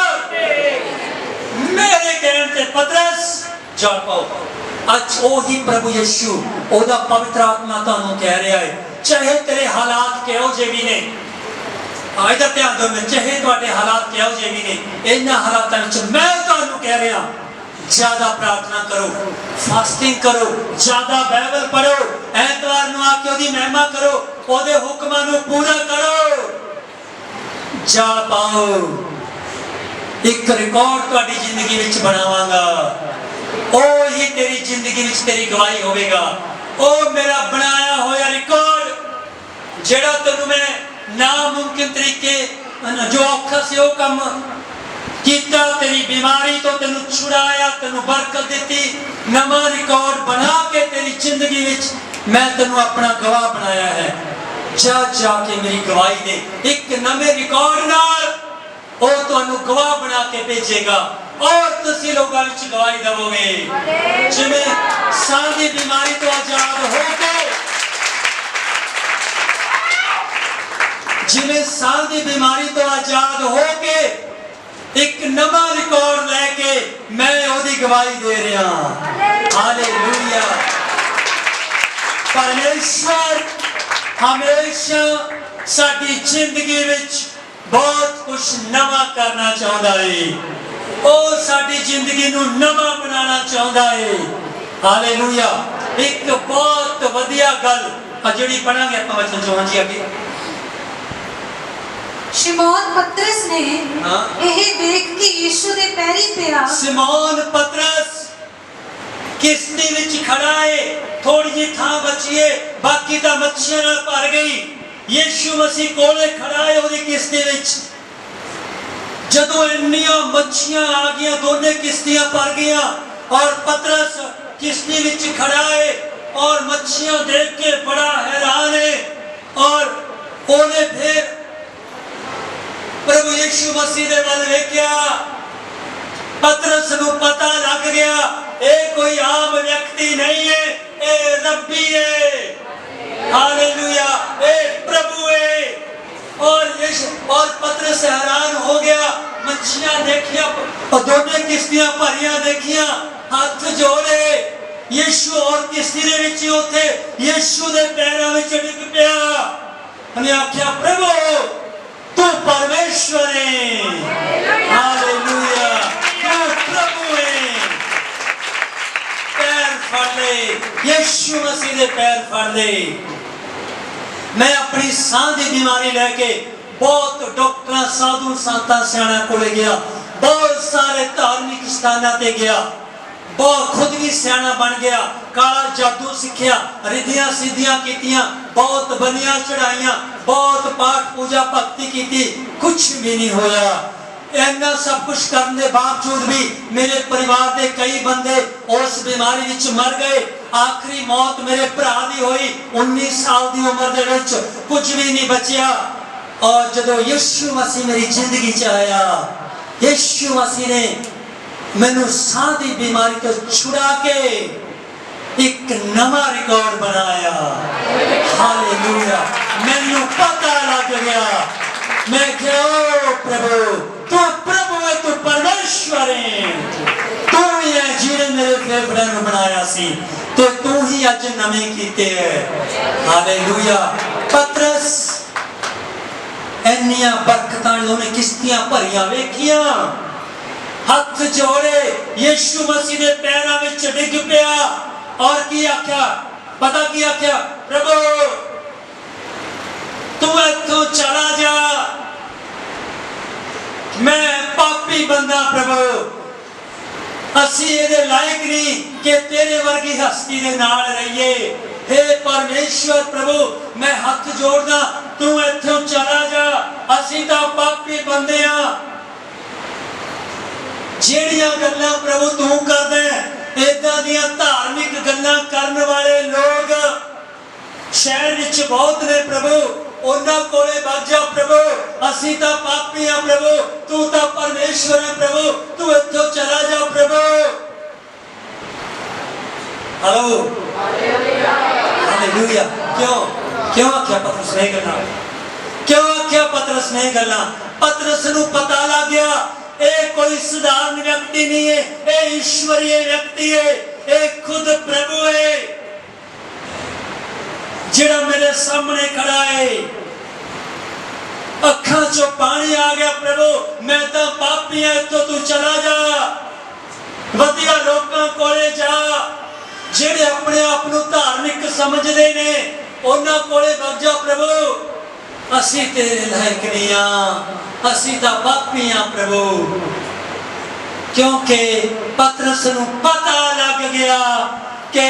मेरे कहण ते पतरस चल पाओ। अज ओही प्रभु यीशु ओदा पवित्र आत्मा तुहानू कह रहा है, चाहे तेरे हालात किहो जे भी ने, इधर ध्यान दो, मैं चाहे तुहाडे हालात किहो जे भी ने, इन्हां हालातां विच मैं तुहानू कह रहा ज्यादा प्रार्थना करो, फास्टिंग करो, ज्यादा बाइबल पढ़ो, ऐतवार नूं आके ओदी महिमा करो, ओदे हुक्मां नूं पूरा करो, जा पाओ। एक रिकॉर्ड तुहाडी जिंदगी विच बनावांगा, ओ ही तेरी जिंदगी विच तेरी गवाही होवेगा। ओ मेरा बनाया होया रिकॉर्ड जेड़ा तेनू मैं नामुमकिन तरीके जो औखा से ओ कम कीता, तेरी बीमारी तो तेनू छुड़ाया, तेनू बरकत देती, नवा रिकॉर्ड बना के तेरी जिंदगी विच मैं तेनू अपना गवाह बनाया है। जा जाके मेरी गवाही दे, एक नवे रिकॉर्ड नाल ओ तुहानू गवाह बना के भेजेगा और तुसी लोगां विच गवाही देवोगे। जिवें साह दी बीमारी तो आजाद हो के, जिवें साह दी बीमारी तो आजाद हो के एक नवा रिकॉर्ड लेके मैं ओदी गवाही दे रहा। हालेलुया। परमेश्वर हमेशा साडी जिंदगी विच बहुत कुछ नवा करना चाहता है, ओ साडी जिंदगी नूं नवा बनाना चाहता है। हालेलुया। एक बहुत वधिया गल जिहड़ी पढ़ांगे आपां वचन चों, जी अगे शिमोन पतरस ने यह देख के यीशु दे पैरी पिया। शिमोन पतरस किश्ती विच खड़ा है, थोड़ी जी थां बची है, बाकी तां मच्छियां नाल भर गई। यीशु मसीह कोले खड़ा है ओदी किश्ती विच, जदों इन्नियां मच्छियां आ गईयां, दोने किश्तियां भर गईयां और पतरस किश्ती विच खड़ा है और मच्छियां देख के बड़ा हैरान है। और ओने फिर प्रभु यीशु मसीह दे वल वेख्या, पतरस नूं पता लग गया ये कोई आम व्यक्ति नहीं है, ये रब्बी है। हालेलुया, ए प्रभु है। और पतरस हैरान हो गया, मच्छियां देखिया और दोनों किश्तियां भरियां देखिया, हाथ जोड़े यीशु और किश्ती दे विच उथे यीशु दे पैरां विच डिग पिया। उन्हें आख्या प्रभु तू परमेश्वर है। हालेलुया, तू प्रभु है। पैर फड़ ले, यीशु मसीह दे पैर फड़ ले। मैं अपनी सांस की बीमारी लेके बहुत डॉक्टर, साधु, संतां, सियाणा कोले गया, बहुत सारे धार्मिक स्थानां ते गया, बहुत खुद भी सियाणा बन गया, काला जादू सीखिया, रिधियां सिद्धियां कीतियां, बहुत बलियां चढ़ाइयां, बहुत पाठ पूजा भक्ति की, कुछ भी नहीं होया। इन्ना सब कुछ करने के बावजूद भी मेरे परिवार के कई बंदे उस बीमारी विच मर गए। आखिरी मौत मेरे भरा दी हुई 19 साल की उम्र दे विच, कुछ भी नहीं बचिया। और जदों यीशु मसीह मेरी जिंदगी च आया, यीशु मसीह ने मैनू साह की बीमारी तो छुड़ा के एक नवा रिकॉर्ड बनाया। हालेलुया, मैनू पता लग गया, मैं क्या प्रभु तू प्रभु है, तू परमेश्वर है, तू ही है जिन्हें मेरे फेफड़े नूं बनाया सी, तो तू ही अज नवे कीते है। हालेलुया। पतरस इन्नियां बरकतां उन्हें किश्तियां भरियां वेखियां, हाथ जोड़े यीशु मसीह दे पैरां विच डिग पिया और की आख्या, पता की आख्या, प्रभु तू इत्थों चला जा, मैं पापी बंदा प्रभु, असी ये लायक नहीं कि तेरे वर्गी हस्ती दे नाल रहिए। हे परमेश्वर प्रभु मैं हाथ जोड़दा, तू इत्थों चला जा, असी तां पापी बंदे हां। जेड़ियां गल्लां प्रभु तू करदा है, इदां दियां धार्मिक गल्लां करन वाले लोग शहर विच बहुत ने प्रभु, ਉਹਨਾਂ ਕੋਲੇ ਵਗ ਜਾ ਪ੍ਰਭੂ। ਅਸੀਂ ਤਾਂ ਪਾਪੀ ਆ ਪ੍ਰਭੂ, ਤੂੰ ਤਾਂ ਪਰਮੇਸ਼ਵਰ ਹੈ ਪ੍ਰਭੂ, ਤੂੰ ਇੱਥੋਂ ਚਲਾ ਜਾ ਪ੍ਰਭੂ। Hello hallelujah. क्यों आख्या पतरस नहीं करना? क्यों आख्या पतरस नहीं करना? पतरस नूं पता लग गया ये कोई साधारण व्यक्ति नहीं है, ये ईश्वरीय व्यक्ति है, ये खुद प्रभु है जिहड़ा मेरे सामने खड़ा है। अखां चों पानी आ गया प्रभु, मैं तो पापी हां, इत्थों तू चला जा, वधिया लोकां कोले जा ਜਿਹੜੇ ਆਪਣੇ ਆਪ ਨੂੰ ਧਾਰਮਿਕ ਸਮਝਦੇ ਨੇ, ਉਹਨਾਂ ਕੋਲੇ ਵਗ ਜਾ ਪ੍ਰਭੂ। ਅਸੀਂ ਤੇਰੇ ਲਾਇਕ ਨਹੀਂ ਆ, ਅਸੀਂ ਤਾਂ ਪਾਪੀ ਆ ਪ੍ਰਭੂ। ਕਿਉਂਕਿ ਪਤਰਸ ਨੂੰ ਪਤਾ ਲੱਗ ਗਿਆ ਕਿ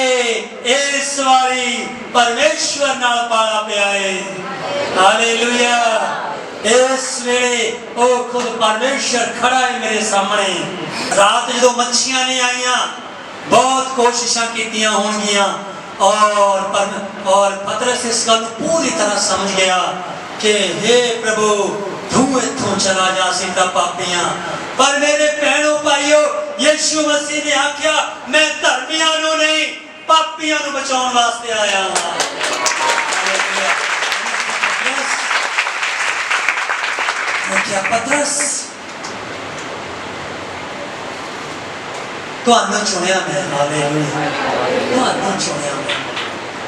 ਇਸ ਵਾਰੀ ਪਰਮੇਸ਼ਵਰ ਨਾਲ ਪਾਲਾ ਪਿਆ ਹੈ। ਹਾਲੇਲੂਇਆ। ਇਸ ਵੇਲੇ ਉਹ ਖੁਦ ਪਰਮੇਸ਼ਵਰ ਖੜਾ ਹੈ ਮੇਰੇ ਸਾਹਮਣੇ। ਰਾਤ ਜਦੋਂ ਮੱਛੀਆਂ ਨਹੀਂ ਆਈਆਂ, बहुत कोशिशा कीतियां होंगियां और पतरस इस गल पूरी तरह समझ गया कि हे प्रभु तू इत्थों चला जा, सीता पापियां। पर मेरे भैणों भाइयों, यीशु मसीह ने आख्या मैं धर्मियां नूं नहीं पापियां नूं बचाउण वास्ते आया हां। क्या पतरस ਤੁਹਾਨੂੰ ਚੁਣਿਆ ਮੈਂ। ਹਾਲੇਲੂਇਆ। ਤੁਹਾਨੂੰ ਚੁਣਿਆ ਮੈਂ,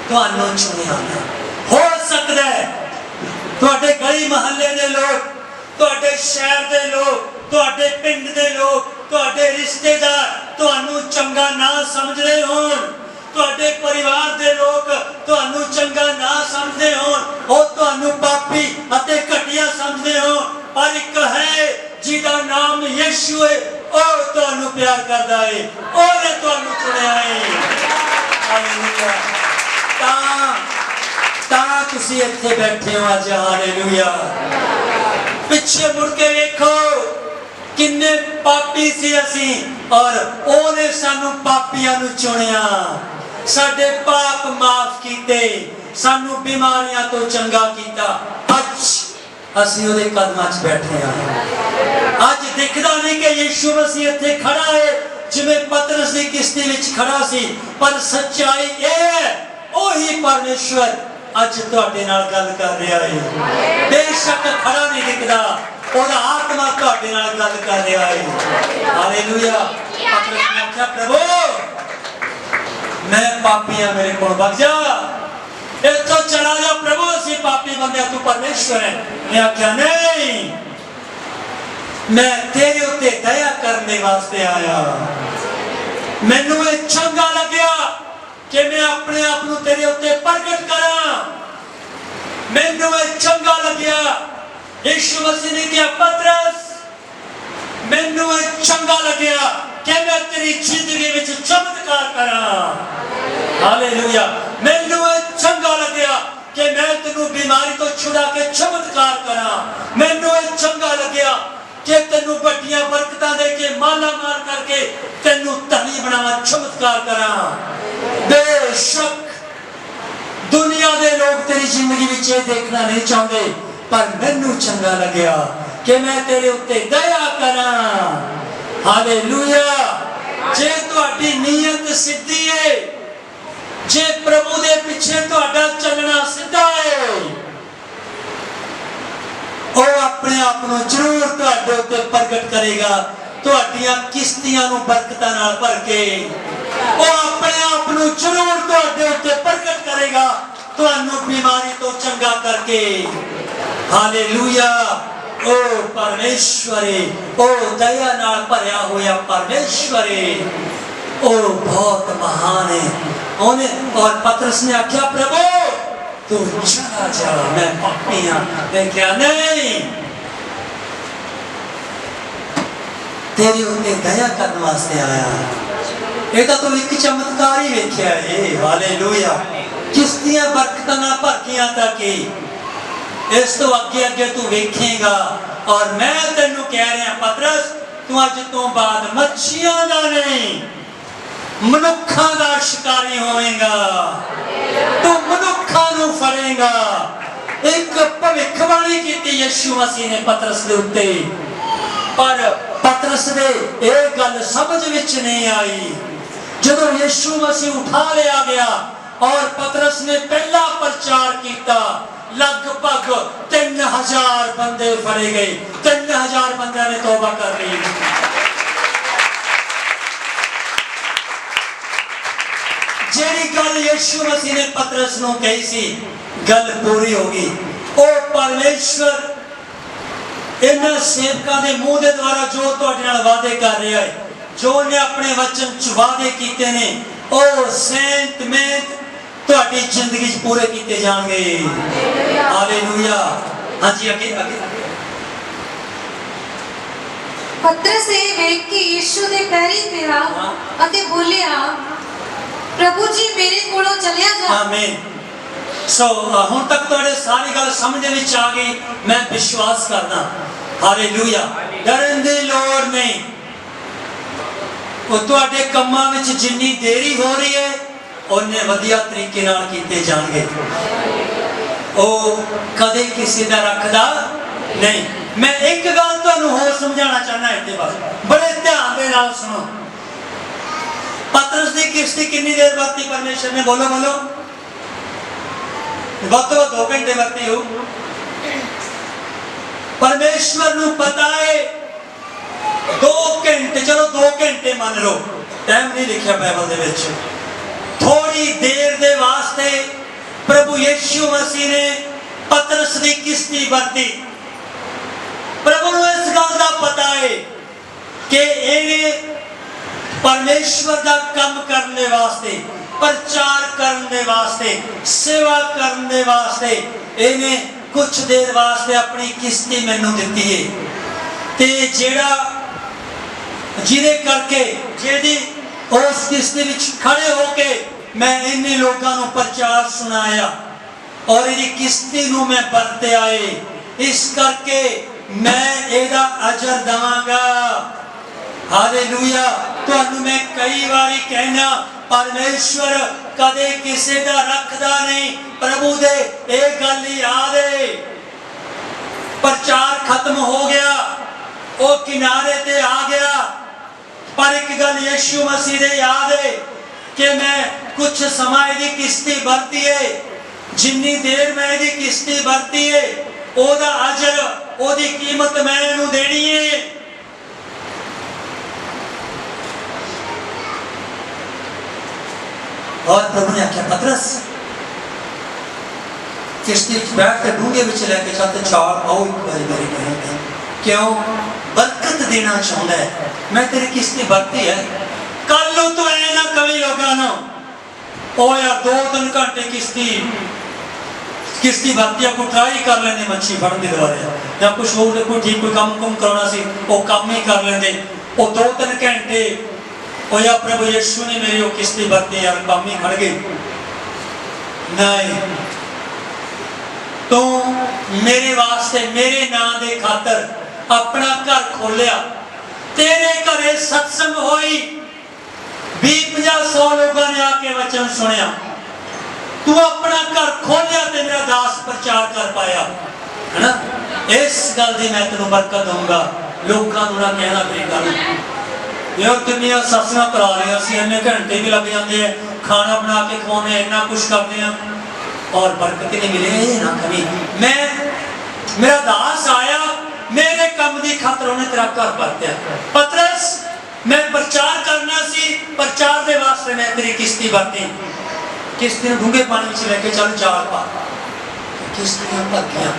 ਤੁਹਾਨੂੰ ਚੁਣਿਆ ਮੈਂ। ਹੋ ਸਕਦਾ ਹੈ ਤੁਹਾਡੇ ਗਲੀ ਮਹੱਲੇ ਦੇ ਲੋਕ, ਤੁਹਾਡੇ ਸ਼ਹਿਰ ਦੇ ਲੋਕ, ਤੁਹਾਡੇ ਪਿੰਡ ਦੇ ਲੋਕ, ਤੁਹਾਡੇ ਰਿਸ਼ਤੇਦਾਰ ਤੁਹਾਨੂੰ ਚੰਗਾ ਨਾ ਸਮਝਦੇ ਹੋਣ, ਤੁਹਾਡੇ ਪਰਿਵਾਰ ਦੇ ਲੋਕ ਤੁਹਾਨੂੰ ਚੰਗਾ ਨਾ ਸਮਝਦੇ ਹੋਣ, ਉਹ ਤੁਹਾਨੂੰ ਪਾਪੀ ਅਤੇ ਘਟੀਆ ਸਮਝਦੇ ਹੋਣ। ਪਰ ਇੱਕ ਹੈ ਜਿਹਦਾ ਨਾਮ ਯਿਸੂ ਹੈ, ਉਹ ਤੁਹਾਨੂੰ ਪਿਆਰ ਕਰਦਾ ਹੈ, ਉਹਨੇ ਤੁਹਾਨੂੰ ਚੁਣਿਆ ਹੈ। ਹਾਲੇਲੂਇਆ। ਤਾਂ ਤੁਸੀਂ ਇੱਥੇ ਬੈਠੇ ਹੋ ਅੱਜ। ਹਾਲੇਲੂਇਆ। ਪਿੱਛੇ ਮੁੜ ਕੇ ਵੇਖੋ ਕਿੰਨੇ ਪਾਪੀ ਸੀ ਅਸੀਂ, ਔਰ ਉਹਨੇ ਸਾਨੂੰ ਪਾਪੀਆਂ ਨੂੰ ਚੁਣਿਆ, ਸਾਡੇ ਪਾਪ ਮਾਫ ਕੀਤੇ, ਸਾਨੂੰ ਬਿਮਾਰੀਆਂ ਤੋਂ ਚੰਗਾ ਕੀਤਾ। ਅੱਜ ਅਸੀਂ ਉਹਦੇ ਕਦਮਾਂ 'ਚ ਬੈਠੇ ਹਾਂ। ਅੱਜ ਦਿਖਦਾ ਨਹੀਂ ਕਿ ਯਿਸੂ ਮਸੀਹ ਇੱਥੇ ਖੜਾ ਹੈ ਜਿਵੇਂ ਪਤਰਸ ਦੀ ਕਿਸ਼ਤੀ ਵਿੱਚ ਖੜਾ ਸੀ, ਪਰ ਸੱਚਾਈ ਇਹ ਹੈ ਉਹੀ ਪਰਮੇਸ਼ਵਰ ਅੱਜ ਤੁਹਾਡੇ ਨਾਲ ਗੱਲ ਕਰ ਰਿਹਾ ਹੈ। ਬੇਸ਼ੱਕ ਖੜਾ ਨਹੀਂ ਦਿਖਦਾ, ਉਹਦਾ ਆਤਮਾ ਤੁਹਾਡੇ ਨਾਲ ਗੱਲ ਕਰ ਰਿਹਾ ਹੈ। ਹਾਲੇਲੂਇਆ। ਪਤਰਸ ਨੇ ਆਖਿਆ ਪ੍ਰਭੂ मैं पापी हाँ, मेरे को बग जा, इत्थों चला जा प्रभु, असी पापी बंदे, तू परमेश्वर है। मैं आख्या नहीं, मैं तेरे उत्ते दया करने वास्ते आया। मैनू ये चंगा लग्या कि मैं अपने आप नू तेरे उत्ते प्रगट करा। मैनू ये चंगा लग्या। यीशु मसीह ने कहा पतरस मैनू ये चंगा लग्या कि मैं तेरी जिंदगी में चमत्कार करा। हालेलुया। मैनू चंगा लग्या कि मैं तेनू बीमारी तो छुड़ा के चमत्कार करा। मैनू चंगा लग्या कि तेनू बड़ियां बरकतां दे के माला मार करके तेनू धनी बनावा, चमत्कार करा। बेशक दुनिया दे लोग तेरी जिंदगी विच ये देखना नहीं चाहते, पर मैनू चंगा लग्या कि मैं तेरे उत्ते दया करा। हालेलुया। जे तुहाडी नीयत सिद्धी है, जे प्रभु दे पिछे तुहाडा चलना सीधा है, वो अपने आप को जरूर तुहाडे उत्ते प्रगट करेगा, तुहाडियां किश्तियां नूं बरकतां नाल भर के वो अपने आप को जरूर तुहाडे उत्ते प्रगट करेगा, तुहानू बीमारी तो चंगा करके। हालेलुया। ओ परमेश्वर, ओ दया नाल भरिया होया परमेश्वर, ओ बहुत महान है। उन्हें और पतरस ने आख्या प्रभु तू चला जा, मैं पापी हाँ। मैं क्या नहीं, तेरे उत्ते दया करने वास्ते आया। ये तो एक चमत्कार ही वेख्या है। हालेलुया। किश्तियां बरकतां नाल भर गईयां ताकि इस तो अगे अगे तू वेखेगा। और मैं तेनू कह रहा पतरस, तू अज तो बाद मच्छियां दा नहीं मनुखा दा शिकारी होवेगा। तू मनुखा नू फड़ेगा, एक भविष्यवाणी की यीशु मसीह ने पतरस के उत्ते, पर पतरस ने एक गल समझ विच नहीं आई। जदों यीशु मसीह उठा लिया गया और पतरस ने पहला प्रचार किया, लगभग 3000 बंदे फड़े गए, 3000 बंदे ने तौबा कर ली। जेड़ी गल यीशु मसीह ने पतरस नूं कही सी, गल पूरी होगी। ओ परमेश्वर इन्हां सेवकां दे मुंह दे द्वारा जो तुहाडे नाल वादे कर रहा है, जो ने अपने वचन च वादे कीते ने, ओ सेंत मेंत तुहाडी जिंदगी च पूरे कीते जाणगे। हालेलुया। हां जी, आगे आगे। पतरस ਇਹ ਵੇਖ ਕੇ ਯੀਸ਼ੂ ਦੇ ਪੈਰੀਂ ਪਿਆ ਅਤੇ ਬੋਲਿਆ, प्रभु जी मेरे कोलों चलिया जा। आमीन। सो हुण तक तुहाडे सारी गल समझ विच आ गई, मैं विश्वास करदा। हालेलुया। डरन दी लोड़ नहीं। ਉਹ ਤੁਹਾਡੇ ਕੰਮਾਂ ਵਿੱਚ ਜਿੰਨੀ ਦੇਰੀ ਹੋ ਰਹੀ ਹੈ, ਉਹਨੇ ਵਧੀਆ ਤਰੀਕੇ ਨਾਲ ਕੀਤੇ ਜਾਣਗੇ। ਉਹ ਕਦੇ ਕਿਸੇ ਦਾ ਰੱਖਦਾ ਨਹੀਂ। ਮੈਂ ਇੱਕ ਗੱਲ ਤੁਹਾਨੂੰ ਹੋਰ ਸਮਝਾਉਣਾ ਚਾਹਨਾ ਇੱਥੇ, ਬਸ ਬੜੇ ਧਿਆਨ ਦੇ ਨਾਲ ਸੁਣੋ। पतरस की किश्ती कितनी देर बरती परमेश्वर ने? बोलो बोलो। बहुत 2 घंटे बरती हो। परमेश्वर नूं पता है 2 घंटे, चलो 2 घंटे मान लो, टाइम नहीं लिखा बाइबल दे विच। थोड़ी देर दे वास्ते प्रभु यीशु मसीह ने पतरस की किश्ती बरती। प्रभु नूं इस गल दा पता है कि इहने परमेश्वर का काम करने वास्ते, प्रचार करने वास्ते, सेवा करने वास्ते इन्हें कुछ देर वास्ते अपनी किश्ती मैनू दिती है। ते जेड़ा जिदे करके जेदी उस किश्ती विच खड़े होके मैं इन्हीं लोगों को प्रचार सुनाया और इहदी किश्ती नू मैं बरते आए, इस करके मैं इहदा अजर दवांगा। हालेलुया। तुहानू मैं कई बारी कहना, परमेश्वर कदे किसी दा रखदा नहीं। प्रभु दे एक गल याद है, प्रचार खत्म हो गया, वो किनारे ते आ गया, पर एक गल यीशु मसीह दे याद है कि मैं कुछ समय दी किश्ती बरती है, जिन्नी देर मैं दी किश्ती बरती है ओदा अजर, ओदी कीमत मैं इहनू देनी है। और प्रभु ने आख्या, पतरस किश्ती बैठ के डूंगे विच लैके चल, चाल आओ एक बारी मेरे कहने। क्यों? बरकत देना चाहता है। मैं तेरी किश्ती बरती है, कल नु तो ऐ ना कभी लोगों नो ओ यार 2-3 घंटे किश्ती भरती, को ट्राई कर लेंगे मच्छी फड़ने दोबारा, या कुछ हो कोई ठीक कोई काम कुम कराना सी वो काम ही कर लेंगे। वो 2-3 घंटे ओ या प्रभु यीशु ने मेरी वो किश्ती बरती, यार काम ही खड़ गई। नहीं, तो मेरे वास्ते मेरे नाम दे खातर अपना घर खोलिया, तेरे घरे सत्संग होई, 20-50-100 लोगों ने आके वचन सुनिया, तू अपना घर खोलिया ते मेरा दास प्रचार कर पाया, है ना? इस गल की मैं तेन बरकत दूंगा। लोगों को ना कहना मेरी गल यार कितनिया सत्संग करा रहे, असं इन्ने घंटे भी लग जाते हैं, खाना बना के खवाने, इन्ना कुछ करते हैं और बरकत नहीं मिले ना कभी। मेरा दास आया, मेरे काम की खातर उन्हें तेरा घर बरतिया। पतरस मैं प्रचार करना सी, प्रचार के वास्ते मैं तेरी किश्ती बरती, किश्ती ने डूंगे पानी में लेके चल जाल पा, किश्तियां भर गई।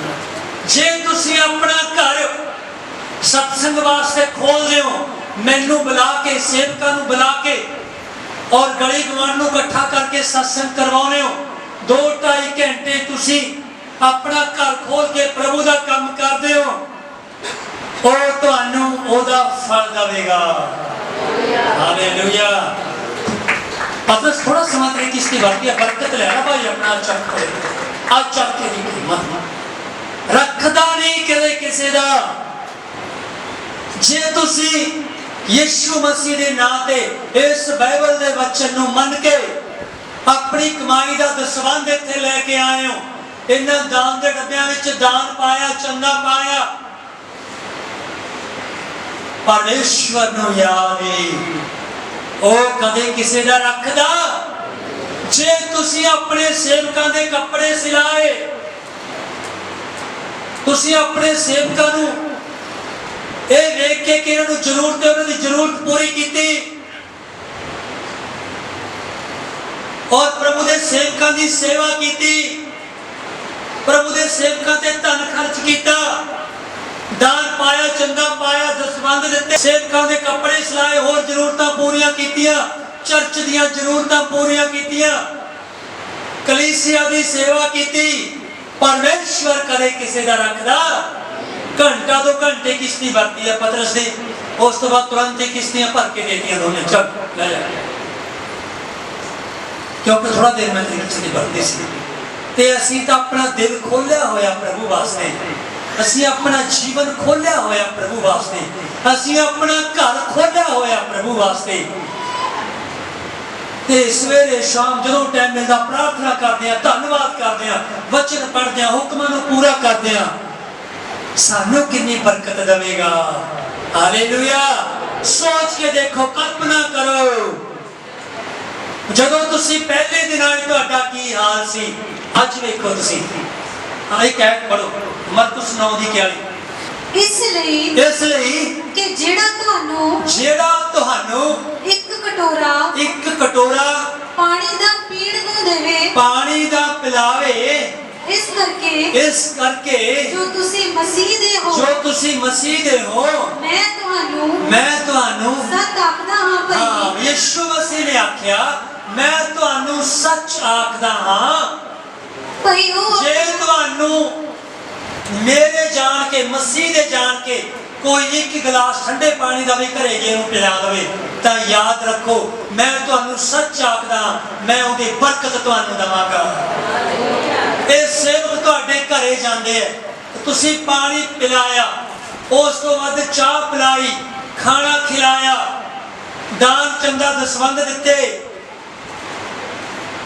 जे तुसी अपना घर सत्संग वास्ते खोल रहे हो, मैनू बुला के, सेवकां नू बुला के और गली गवान नू इकट्ठा करके सत्संग करवाने हो, 2-2.5 घंटे तुसी अपना घर खोल के प्रभु का काम करते हो, और तुहानू ओदा फल देगा। हालेलुया। पतरस थोड़ा समय तेरी किश्ती भरती है, बरकत लेना भाई अपना चक आज चक के दी कीमत रखदा नहीं कदे किसी दा। जे तुसी यीशु मसीह दे नाम ते इस बाइबल दे वचन नू मन के अपनी कमाई दा दसवंध इत्थे लेके आए हो, इन्हां दान दे डब्बियां विच दान पाया, चंदा पाया, परमेश्वर नूं याद है ਉਹ ਕਦੇ ਕਿਸੇ ਦਾ ਰੱਖਦਾ। ਜੇ ਤੁਸੀਂ ਆਪਣੇ ਸੇਵਕਾਂ ਦੇ ਕੱਪੜੇ ਸਿਲਾਏ, ਤੁਸੀਂ ਆਪਣੇ ਸੇਵਕਾਂ ਨੂੰ ਇਹ ਵੇਖ ਕੇ ਕਿ ਇਹਨਾਂ ਨੂੰ ਜ਼ਰੂਰਤ ਹੈ, ਉਹਨਾਂ ਦੀ ਜ਼ਰੂਰਤ ਪੂਰੀ ਕੀਤੀ, ਔਰ ਪ੍ਰਭੂ ਦੇ ਸੇਵਕਾਂ ਦੀ ਸੇਵਾ ਕੀਤੀ, ਪ੍ਰਭੂ ਦੇ ਸੇਵਕਾਂ ਤੇ ਧਨ ਖਰਚ ਕੀਤਾ, दान पाया, चंदा पाया, दसवंध दिते, सेवकां दे कपड़े सिलाए, होर जरूरतां पूरीआं कीतियां, चर्च दीआं जरूरतां पूरीआं कीतियां, कलीसिया दी सेवा कीती। परमेश्वर कदे किसे दा रखदा। घंटा 2 घंटे किश्ती वरती है पतरस दी, उस तो बाद तुरंत ही किश्तियां भर के देतियां दोने, चल ले जा, क्योंकि थोड़ा देर में तेरी किश्ती वरती सी। ते असीं तां अपना दिल खोलिया होया प्रभु वास्ते, ਅਸੀਂ ਆਪਣਾ ਜੀਵਨ ਖੋਲਿਆ ਹੋਇਆ ਪ੍ਰਭੂ ਵਾਸਤੇ, ਅਸੀਂ ਆਪਣਾ ਘਰ ਖੋਲਿਆ ਹੋਇਆ ਪ੍ਰਭੂ ਵਾਸਤੇ। ਤੇ ਸਵੇਰੇ ਸ਼ਾਮ ਜਦੋਂ ਟਾਈਮ ਮਿਲਦਾ ਪ੍ਰਾਰਥਨਾ ਕਰਦੇ ਆ, ਧੰਨਵਾਦ ਕਰਦੇ ਆ, ਵਚਨ ਪੜ੍ਹਦੇ ਆ, ਹੁਕਮਾਂ ਨੂੰ ਪੂਰਾ ਕਰਦੇ ਆ। ਸਾਨੂੰ ਕਿੰਨੀ ਬਰਕਤ ਦੇਵੇਗਾ। ਹਾਲੇਲੂਇਆ। ਸੋਚ ਕੇ ਦੇਖੋ, ਕਲਪਨਾ ਕਰੋ, ਜਦੋਂ ਤੁਸੀਂ ਪਹਿਲੇ ਦਿਨਾਂ ਵਿੱਚ ਤੁਹਾਡਾ ਕੀ ਹਾਲ ਸੀ, ਅੱਜ ਵੇਖੋ ਤੁਸੀਂ। हाँ एक ऐड पढ़ो, मरकुस 9 दी 41। इसलिए कि जेड़ा तुहानू एक कटोरा पानी दा पीण नू देवे, पानी दा पिलावे, इस करके जो तुसी मसीह दे हो, मैं तुहानू सच आखदा हां। हाँ, यीशु मसीह ने आख्या मैं तुहानू सच आखदा हां। जे तुहानू मेरे जान के, मसीह दे जान के कोई एक गिलास ठंडे पानी का भी घरे गए पिला दे, तो याद रखो मैं तुहानू सच आखदा, मैं उहदी बरकत तुहानू देवांगा। ये सेवक तुहाडे घरे जांदे है, तुसी पानी पिलाया, उस तो बाद चाह पिलाई, खाना खिलाया, दान चंदा दसवंध दिते,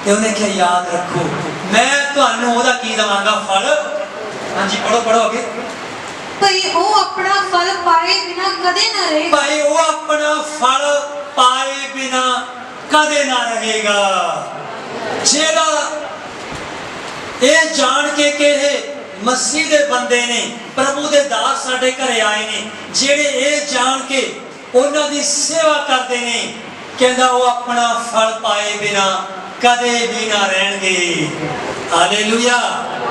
ते उन्हें क्या याद रखो मैं तुहानू ओहदा की देवांगा फल। हाँ जी, पढ़ो पढ़ो आगे। भाई वो अपना फल पाए बिना कदे ना रहेगा। भाई वो अपना फल पाए बिना कदे ना रहेगा। जेड़ा ये जान के मसीह दे बंदे ने, प्रभु दे दास साडे घरे आए ने, जेड़े ये जान के उन्हां दी सेवा करदे ने, कहंदा वो अपना फल पाए बिना कदे भी ना रहेंगे। हालेलुया।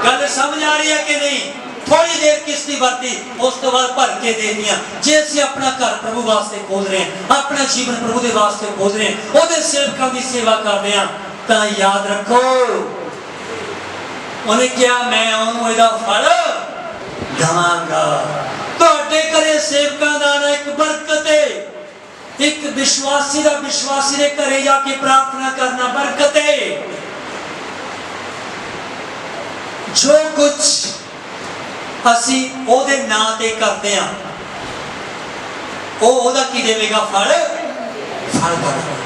गल समझ आ रही है कि नहीं? थोड़ी देर किश्ती वरती, उस तो बाद भर के दे दिया। जे असीं अपना घर प्रभु वास्ते खोल रहे हैं, अपना जीवन प्रभु दे वास्ते खोल रहे हैं, ओहदे सेवकां दी सेवा कर रहे हैं, तां याद रखो उन्हें क्या मैं उन्होंने इहदा फल देवांगा। तुहाडे घरे सेवकां दा ना एक बरकत है, एक विश्वासी दा विश्वासी दे घरे जाके प्रार्थना करना बरकत है। जो कुछ असी ओदे नां ते करते हैं, ओदा की देवेगा फल देवेगा।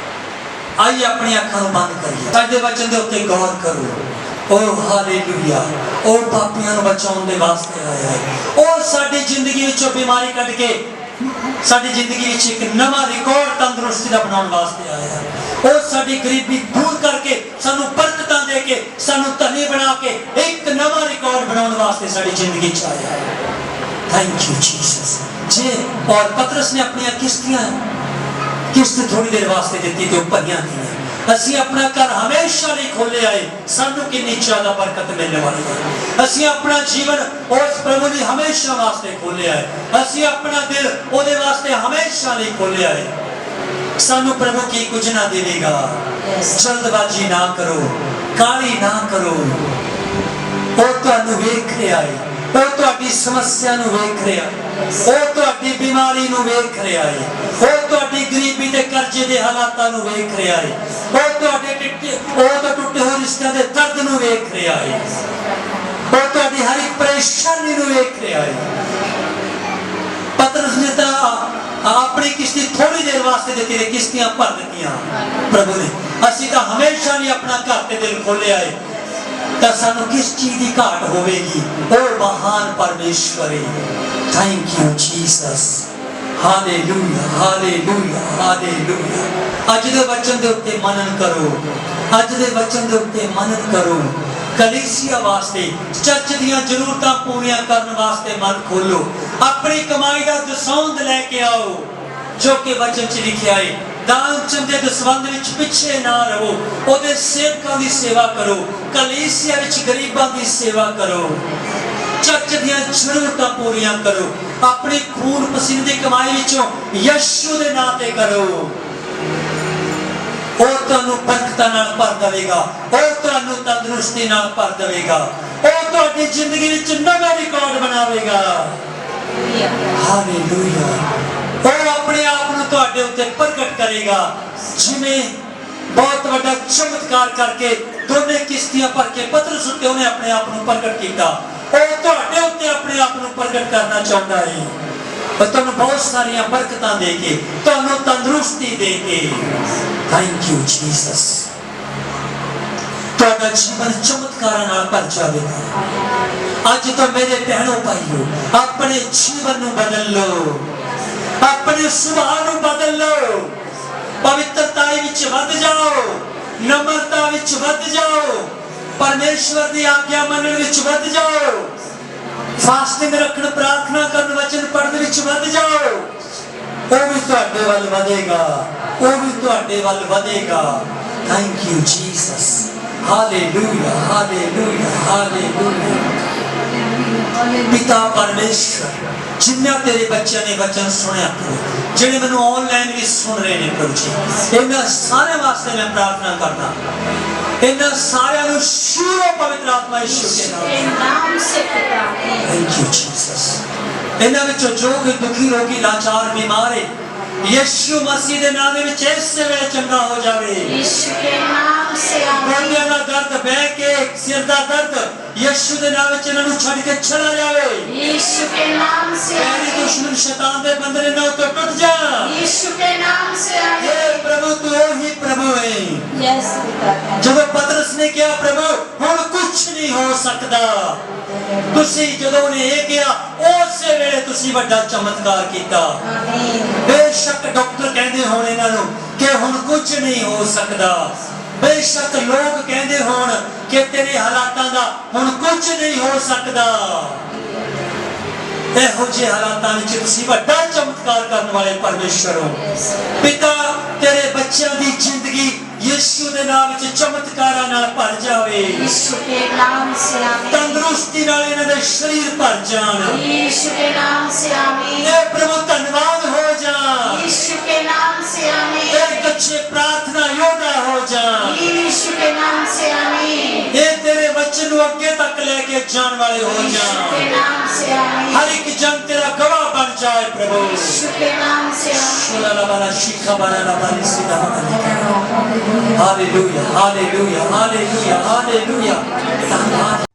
आइए अपनी अखां नूं बंद करिए, साडे वचन दे उत्ते गौर करो। ओ हालेलुया। ओ पापियां नूं बचाउण दे वास्ते आया है, ओ साडी जिंदगी विचों बीमारी कढ के साडी जिंदगी विच एक नवा रिकॉर्ड तंदुरुस्ती दा बनाउण वास्ते आया है। ओ साडी गरीबी दूर करके सानू बरकतां दे के सानू धनी बना के एक नवा रिकॉर्ड बनाउण वास्ते साडी जिंदगी च आया है। Thank you Jesus. जे और पतरस ने अपनी किस्त थोड़ी देर वास्ते दी तो भरियां थी। असीं अपना घर हमेशा नहीं खोले आए, सानू कितनी ज्यादा बरकत मिलने वाली है। असीं अपना जीवन उस प्रभु ने हमेशा वास्ते खोले आए, असीं अपना दिल ओदे वास्ते हमेशा नहीं खोले आए। सानू प्रभु की कुछ ना देगा। जल्दबाजी ना करो, काली ना करो। वो तुहानू वेख रहा है, वो तुहाडी समस्या नू वेख रहा है, वो तुहाडी बीमारी नू वेख रहा है, वो तुहाडी गरीबी ते कर्जे दे हालातां नू वेख रहा है, वो तुहाडे टुटे हुए रिश्तियां दे दर्द नू वेख रहा है, वो तुहाडी हर एक परेशानी नू वेख रहा है। पतरस ने तो अपनी किश्ती थोड़ी देर वास्ते देती रही, किश्तियां भर दित्तियां प्रभु ने। असीं तो हमेशा नहीं अपना घर ते दिल खोले आए। ਤਾਂ ਸਾਨੂੰ ਕਿਸ ਚੀਜ਼ ਦੀ ਘਾਟ ਹੋਵੇਗੀ। ਉਹ ਮਹਾਨ ਪਰਮੇਸ਼ਵਰ ਹੈ। Thank you Jesus. Hallelujah hallelujah hallelujah. ਅੱਜ ਦੇ ਵਚਨ ਦੇ ਉੱਤੇ ਮਨਨ ਕਰੋ। ਅੱਜ ਦੇ ਵਚਨ ਦੇ ਉੱਤੇ ਮਨਨ ਕਰੋ। ਕਲੀਸਿਆ ਵਾਸਤੇ ਚਰਚ ਦੀਆਂ ਜ਼ਰੂਰਤਾਂ ਪੂਰੀਆਂ ਕਰਨ ਵਾਸਤੇ ਮਨ ਖੋਲੋ। ਆਪਣੀ ਕਮਾਈ ਦਾ ਦਸੌਂਦ ਲੈ ਕੇ ਆਓ ਜੋ ਕਿ ਵਚਨ 'ਚ ਲਿਖਿਆ ਹੈ। ਦਾਨ ਚੰਦੇ ਦਸਵੰਧ ਵਿੱਚ ਪਿੱਛੇ ਨਾ ਰਹੋ। ਉਹਦੇ ਸੇਵਕਾਂ ਦੀ ਸੇਵਾ ਕਰੋ। ਕਲੀਸਿਆ ਵਿੱਚ ਗਰੀਬਾਂ ਦੀ ਸੇਵਾ ਕਰੋ। ਚਰਚ ਦੀਆਂ ਜ਼ਰੂਰਤਾਂ ਪੂਰੀਆਂ ਕਰੋ। ਆਪਣੀ ਖੂਨ ਪਸੀਨੇ ਦੀ ਕਮਾਈ ਵਿੱਚੋਂ ਯਿਸੂ ਦੇ ਨਾਂ ਤੇ ਕਰੋ। ਉਹ ਤੁਹਾਨੂੰ ਬਰਕਤਾਂ ਨਾਲ ਭਰ ਦੇਵੇਗਾ। ਉਹ ਤੁਹਾਨੂੰ ਤੰਦਰੁਸਤੀ ਨਾਲ ਭਰ ਦੇਵੇਗਾ। ਉਹ ਤੁਹਾਡੀ ਜ਼ਿੰਦਗੀ ਵਿੱਚ ਨਵਾਂ ਰਿਕਾਰਡ ਬਣਾਵੇਗਾ। ਹਾਲੇਲੂਇਆ। ਉਹ ਆਪਣੇ ਆਪ ਨੂੰ ਤੁਹਾਡੇ ਉੱਤੇ ਪ੍ਰਗਟ ਕਰੇਗਾ ਜਿਵੇਂ ਬਹੁਤ ਵੱਡਾ ਚਮਤਕਾਰ ਕਰਕੇ ਦੋਨੇ ਕਿਸ਼ਤੀਆਂ ਭਰ ਕੇ ਪਤਰਸ ਉੱਤੇ ਉਹਨੇ ਆਪਣੇ ਆਪ ਨੂੰ ਪ੍ਰਗਟ ਕੀਤਾ। ਉਹ ਤੁਹਾਡੇ ਉੱਤੇ ਆਪਣੇ ਆਪ ਨੂੰ ਪ੍ਰਗਟ ਕਰਨਾ ਚਾਹੁੰਦਾ ਹੈ। ਉਹ ਤੁਹਾਨੂੰ ਬਹੁਤ ਸਾਰੀਆਂ ਬਰਕਤਾਂ ਦੇ ਕੇ, ਤੁਹਾਨੂੰ ਤੰਦਰੁਸਤੀ ਦੇ ਕੇ। Thank you Jesus. ਤੁਹਾਡਾ ਜੀਵਨ ਚਮਤਕਾਰਾਂ ਨਾਲ ਭਰ ਜਾਵੇਗਾ। ਅੱਜ ਤੋਂ ਮੇਰੇ ਭੈਣੋ ਭਾਈਓ, ਆਪਣੇ ਜੀਵਨ ਨੂੰ ਬਦਲ ਲਓ। ਆਪਣੇ ਸੁਭਾਅ ਨੂੰ ਬਦਲ ਲਓ। ਪਵਿੱਤਰਤਾ ਵਿੱਚ ਵੱਧ ਜਾਓ। ਨਮਰਤਾ ਵਿੱਚ ਵੱਧ ਜਾਓ। ਪਰਮੇਸ਼ਵਰ ਦੀ ਆਗਿਆ ਮੰਨਣ ਵਿੱਚ ਵੱਧ ਜਾਓ। ਫਾਸਟਿੰਗ ਰੱਖਣ, ਪ੍ਰਾਰਥਨਾ ਕਰਨ, ਵਚਨ ਪੜ੍ਹਨ ਵਿੱਚ ਵੱਧ ਜਾਓ। ਉਹ ਵੀ ਤੁਹਾਡੇ ਵੱਲ ਵਧੇਗਾ। ਉਹ ਵੀ ਤੁਹਾਡੇ ਵੱਲ ਵਧੇਗਾ। Thank you Jesus. Hallelujah hallelujah hallelujah. ਪਿਤਾ ਪਰਮੇਸ਼ਵਰ, ਜਿੰਨਾ ਤੇਰੇ ਬੱਚਿਆਂ ਨੇ ਵਚਨ ਸੁਣਿਆ, ਜਿਹੜੇ ਮੈਨੂੰ ਆਨਲਾਈਨ ਵੀ ਸੁਣ ਰਹੇ ਨੇ ਪ੍ਰਭੂ ਜੀ, ਇਹਨਾਂ ਸਾਰਿਆਂ ਵਾਸਤੇ ਮੈਂ ਪ੍ਰਾਰਥਨਾ ਕਰਦਾ। ਇਹਨਾਂ ਸਾਰਿਆਂ ਨੂੰ ਸ਼ੁਰੂ ਪਵਿੱਤਰ ਆਤਮਾ ਯਿਸੂ ਦੇ ਨਾਮ ਸੇ ਥੈਂਕ ਯੂ ਜੀਸਸ। ਇਹਨਾਂ ਵਿੱਚੋਂ ਜੋ ਕੋਈ ਦੁਖੀ, ਰੋਗੀ, ਲਾਚਾਰ, ਬਿਮਾਰ ਹੈ, ਯਿਸੂ ਮਸੀਹ ਦੇ ਨਾਮ ਦੇ ਵਿੱਚ ਇਸੇ ਵੇਲੇ ਚੰਗਾ ਹੋ ਜਾਵੇ। ਯਿਸੂ ਦੇ ਨਾਮ ਸੇ ਗੋਡਿਆਂ ਦਾ ਦਰਦ, ਬਹਿ ਕੇ ਸਿਰ ਦਾ ਦਰਦ, ਯਿਸੂ ਦੇ ਨਾਮ ਵਿੱਚ ਇਹਨਾਂ ਨੂੰ ਛੱਡ ਕੇ ਚਲਾ ਜਾਵੇ। ਯਿਸੂ ਦੇ ਨਾਮ ਸੇ ਮੇਰੀ ਦੁਸ਼ਮਣ ਸ਼ੈਤਾਨ ਦੇ ਬੰਧਨ ਇਹਨਾਂ ਉੱਤੇ ਟੁੱਟ ਜਾ। ਯਿਸੂ ਦੇ ਨਾਮ ਸੇ ਇਹ ਪ੍ਰਭੂ ਤੂੰ ਹੀ ਪ੍ਰਭੂ ਹੈ। ਯੈਸ ਪਿਤਾ। ਜਦੋਂ ਪਤਰਸ ਨੇ ਕਿਹਾ ਪ੍ਰਭੂ ਹੁਣ ਕੁਝ ਨਹੀਂ ਹੋ ਸਕਦਾ, ਤੁਸੀਂ ਜਦੋਂ ਨੇ ਇਹ ਕਿਹਾ ਉਸੇ ਵੇਲੇ ਤੁਸੀਂ ਵੱਡਾ ਚਮਤਕਾਰ ਕੀਤਾ। ਬੇਸ਼ੱਕ ਡਾਕਟਰ ਕਹਿੰਦੇ ਹੋਣ ਇਹਨਾਂ ਨੂੰ ਕਿ ਹੁਣ ਕੁਝ ਨਹੀਂ ਹੋ ਸਕਦਾ, ਬੇਸ਼ੱਕ ਲੋਕ ਕਹਿੰਦੇ ਹੋਣ ਕਿ ਤੇਰੇ ਹਾਲਾਤਾਂ ਦਾ ਹੁਣ ਕੁਝ ਨਹੀਂ ਹੋ ਸਕਦਾ, ਇਹੋ ਜਿਹੇ ਹਾਲਾਤਾਂ ਵਿੱਚ ਤੁਸੀਂ ਵੱਡਾ ਚਮਤਕਾਰ ਕਰਨ ਵਾਲੇ ਪਰਮੇਸ਼ਰ ਹੋ। ਪਿਤਾ, ਤੇਰੇ ਬੱਚਿਆਂ ਦੀ ਜ਼ਿੰਦਗੀ ਯਿਸੂ ਦੇ ਨਾਮ ਵਿੱਚ ਚਮਤਕਾਰਾਂ ਨਾਲ ਭਰ ਜਾਵੇ। ਯਿਸੂ ਦੇ ਨਾਮ ਸੇ ਆਮੀਨ। ਤੰਦਰੁਸਤੀ ਨਾਲ ਇਹਨਾਂ ਦੇ ਸਰੀਰ ਭਰ ਜਾਣ। ਯਿਸੂ ਦੇ ਨਾਮ ਸੇ ਆਮੀਨ। ਇਹ ਪ੍ਰਭੂ ਧੰਨਵਾਦ ਹੋ ਜਾ। ਯਿਸੂ ਦੇ ਨਾਮ ਸੇ ਆਮੀਨ। ਇਹ ਬੱਚੇ ਪ੍ਰਾਰਥਨਾ ਯੋਧਾ ਹੋ ਜਾਣ। ਯਿਸੂ ਦੇ ਨਾਮ ਸੇ ਆਮੀਨ। ਇਹ ਤੇਰੇ ਬੱਚੇ ਨੂੰ ਅੱਗੇ ਤੱਕ ਲੈ ਕੇ ਜਾਣ ਵਾਲੇ ਹੋ ਜਾਣ। ਯਿਸੂ ਦੇ ਨਾਮ ਸੇ ਆਮੀਨ। ਹਰ ਇੱਕ ਜਨ ਤੇਰਾ ਗਵਾਹ ਬਣ ਜਾਏ ਪ੍ਰਭੂ। ਯਿਸੂ ਦੇ ਨਾਮ ਸੇ ਆਮੀਨ। ਸ਼ੁਲਾ ਲਾ ਬਾਲਾ ਸ਼ਿਖਾ ਬਾਲਾ ਲਾ ਬਾਲੀ ਸਿਦਾ ਬਾਲਾ। Hallelujah, hallelujah, hallelujah, hallelujah.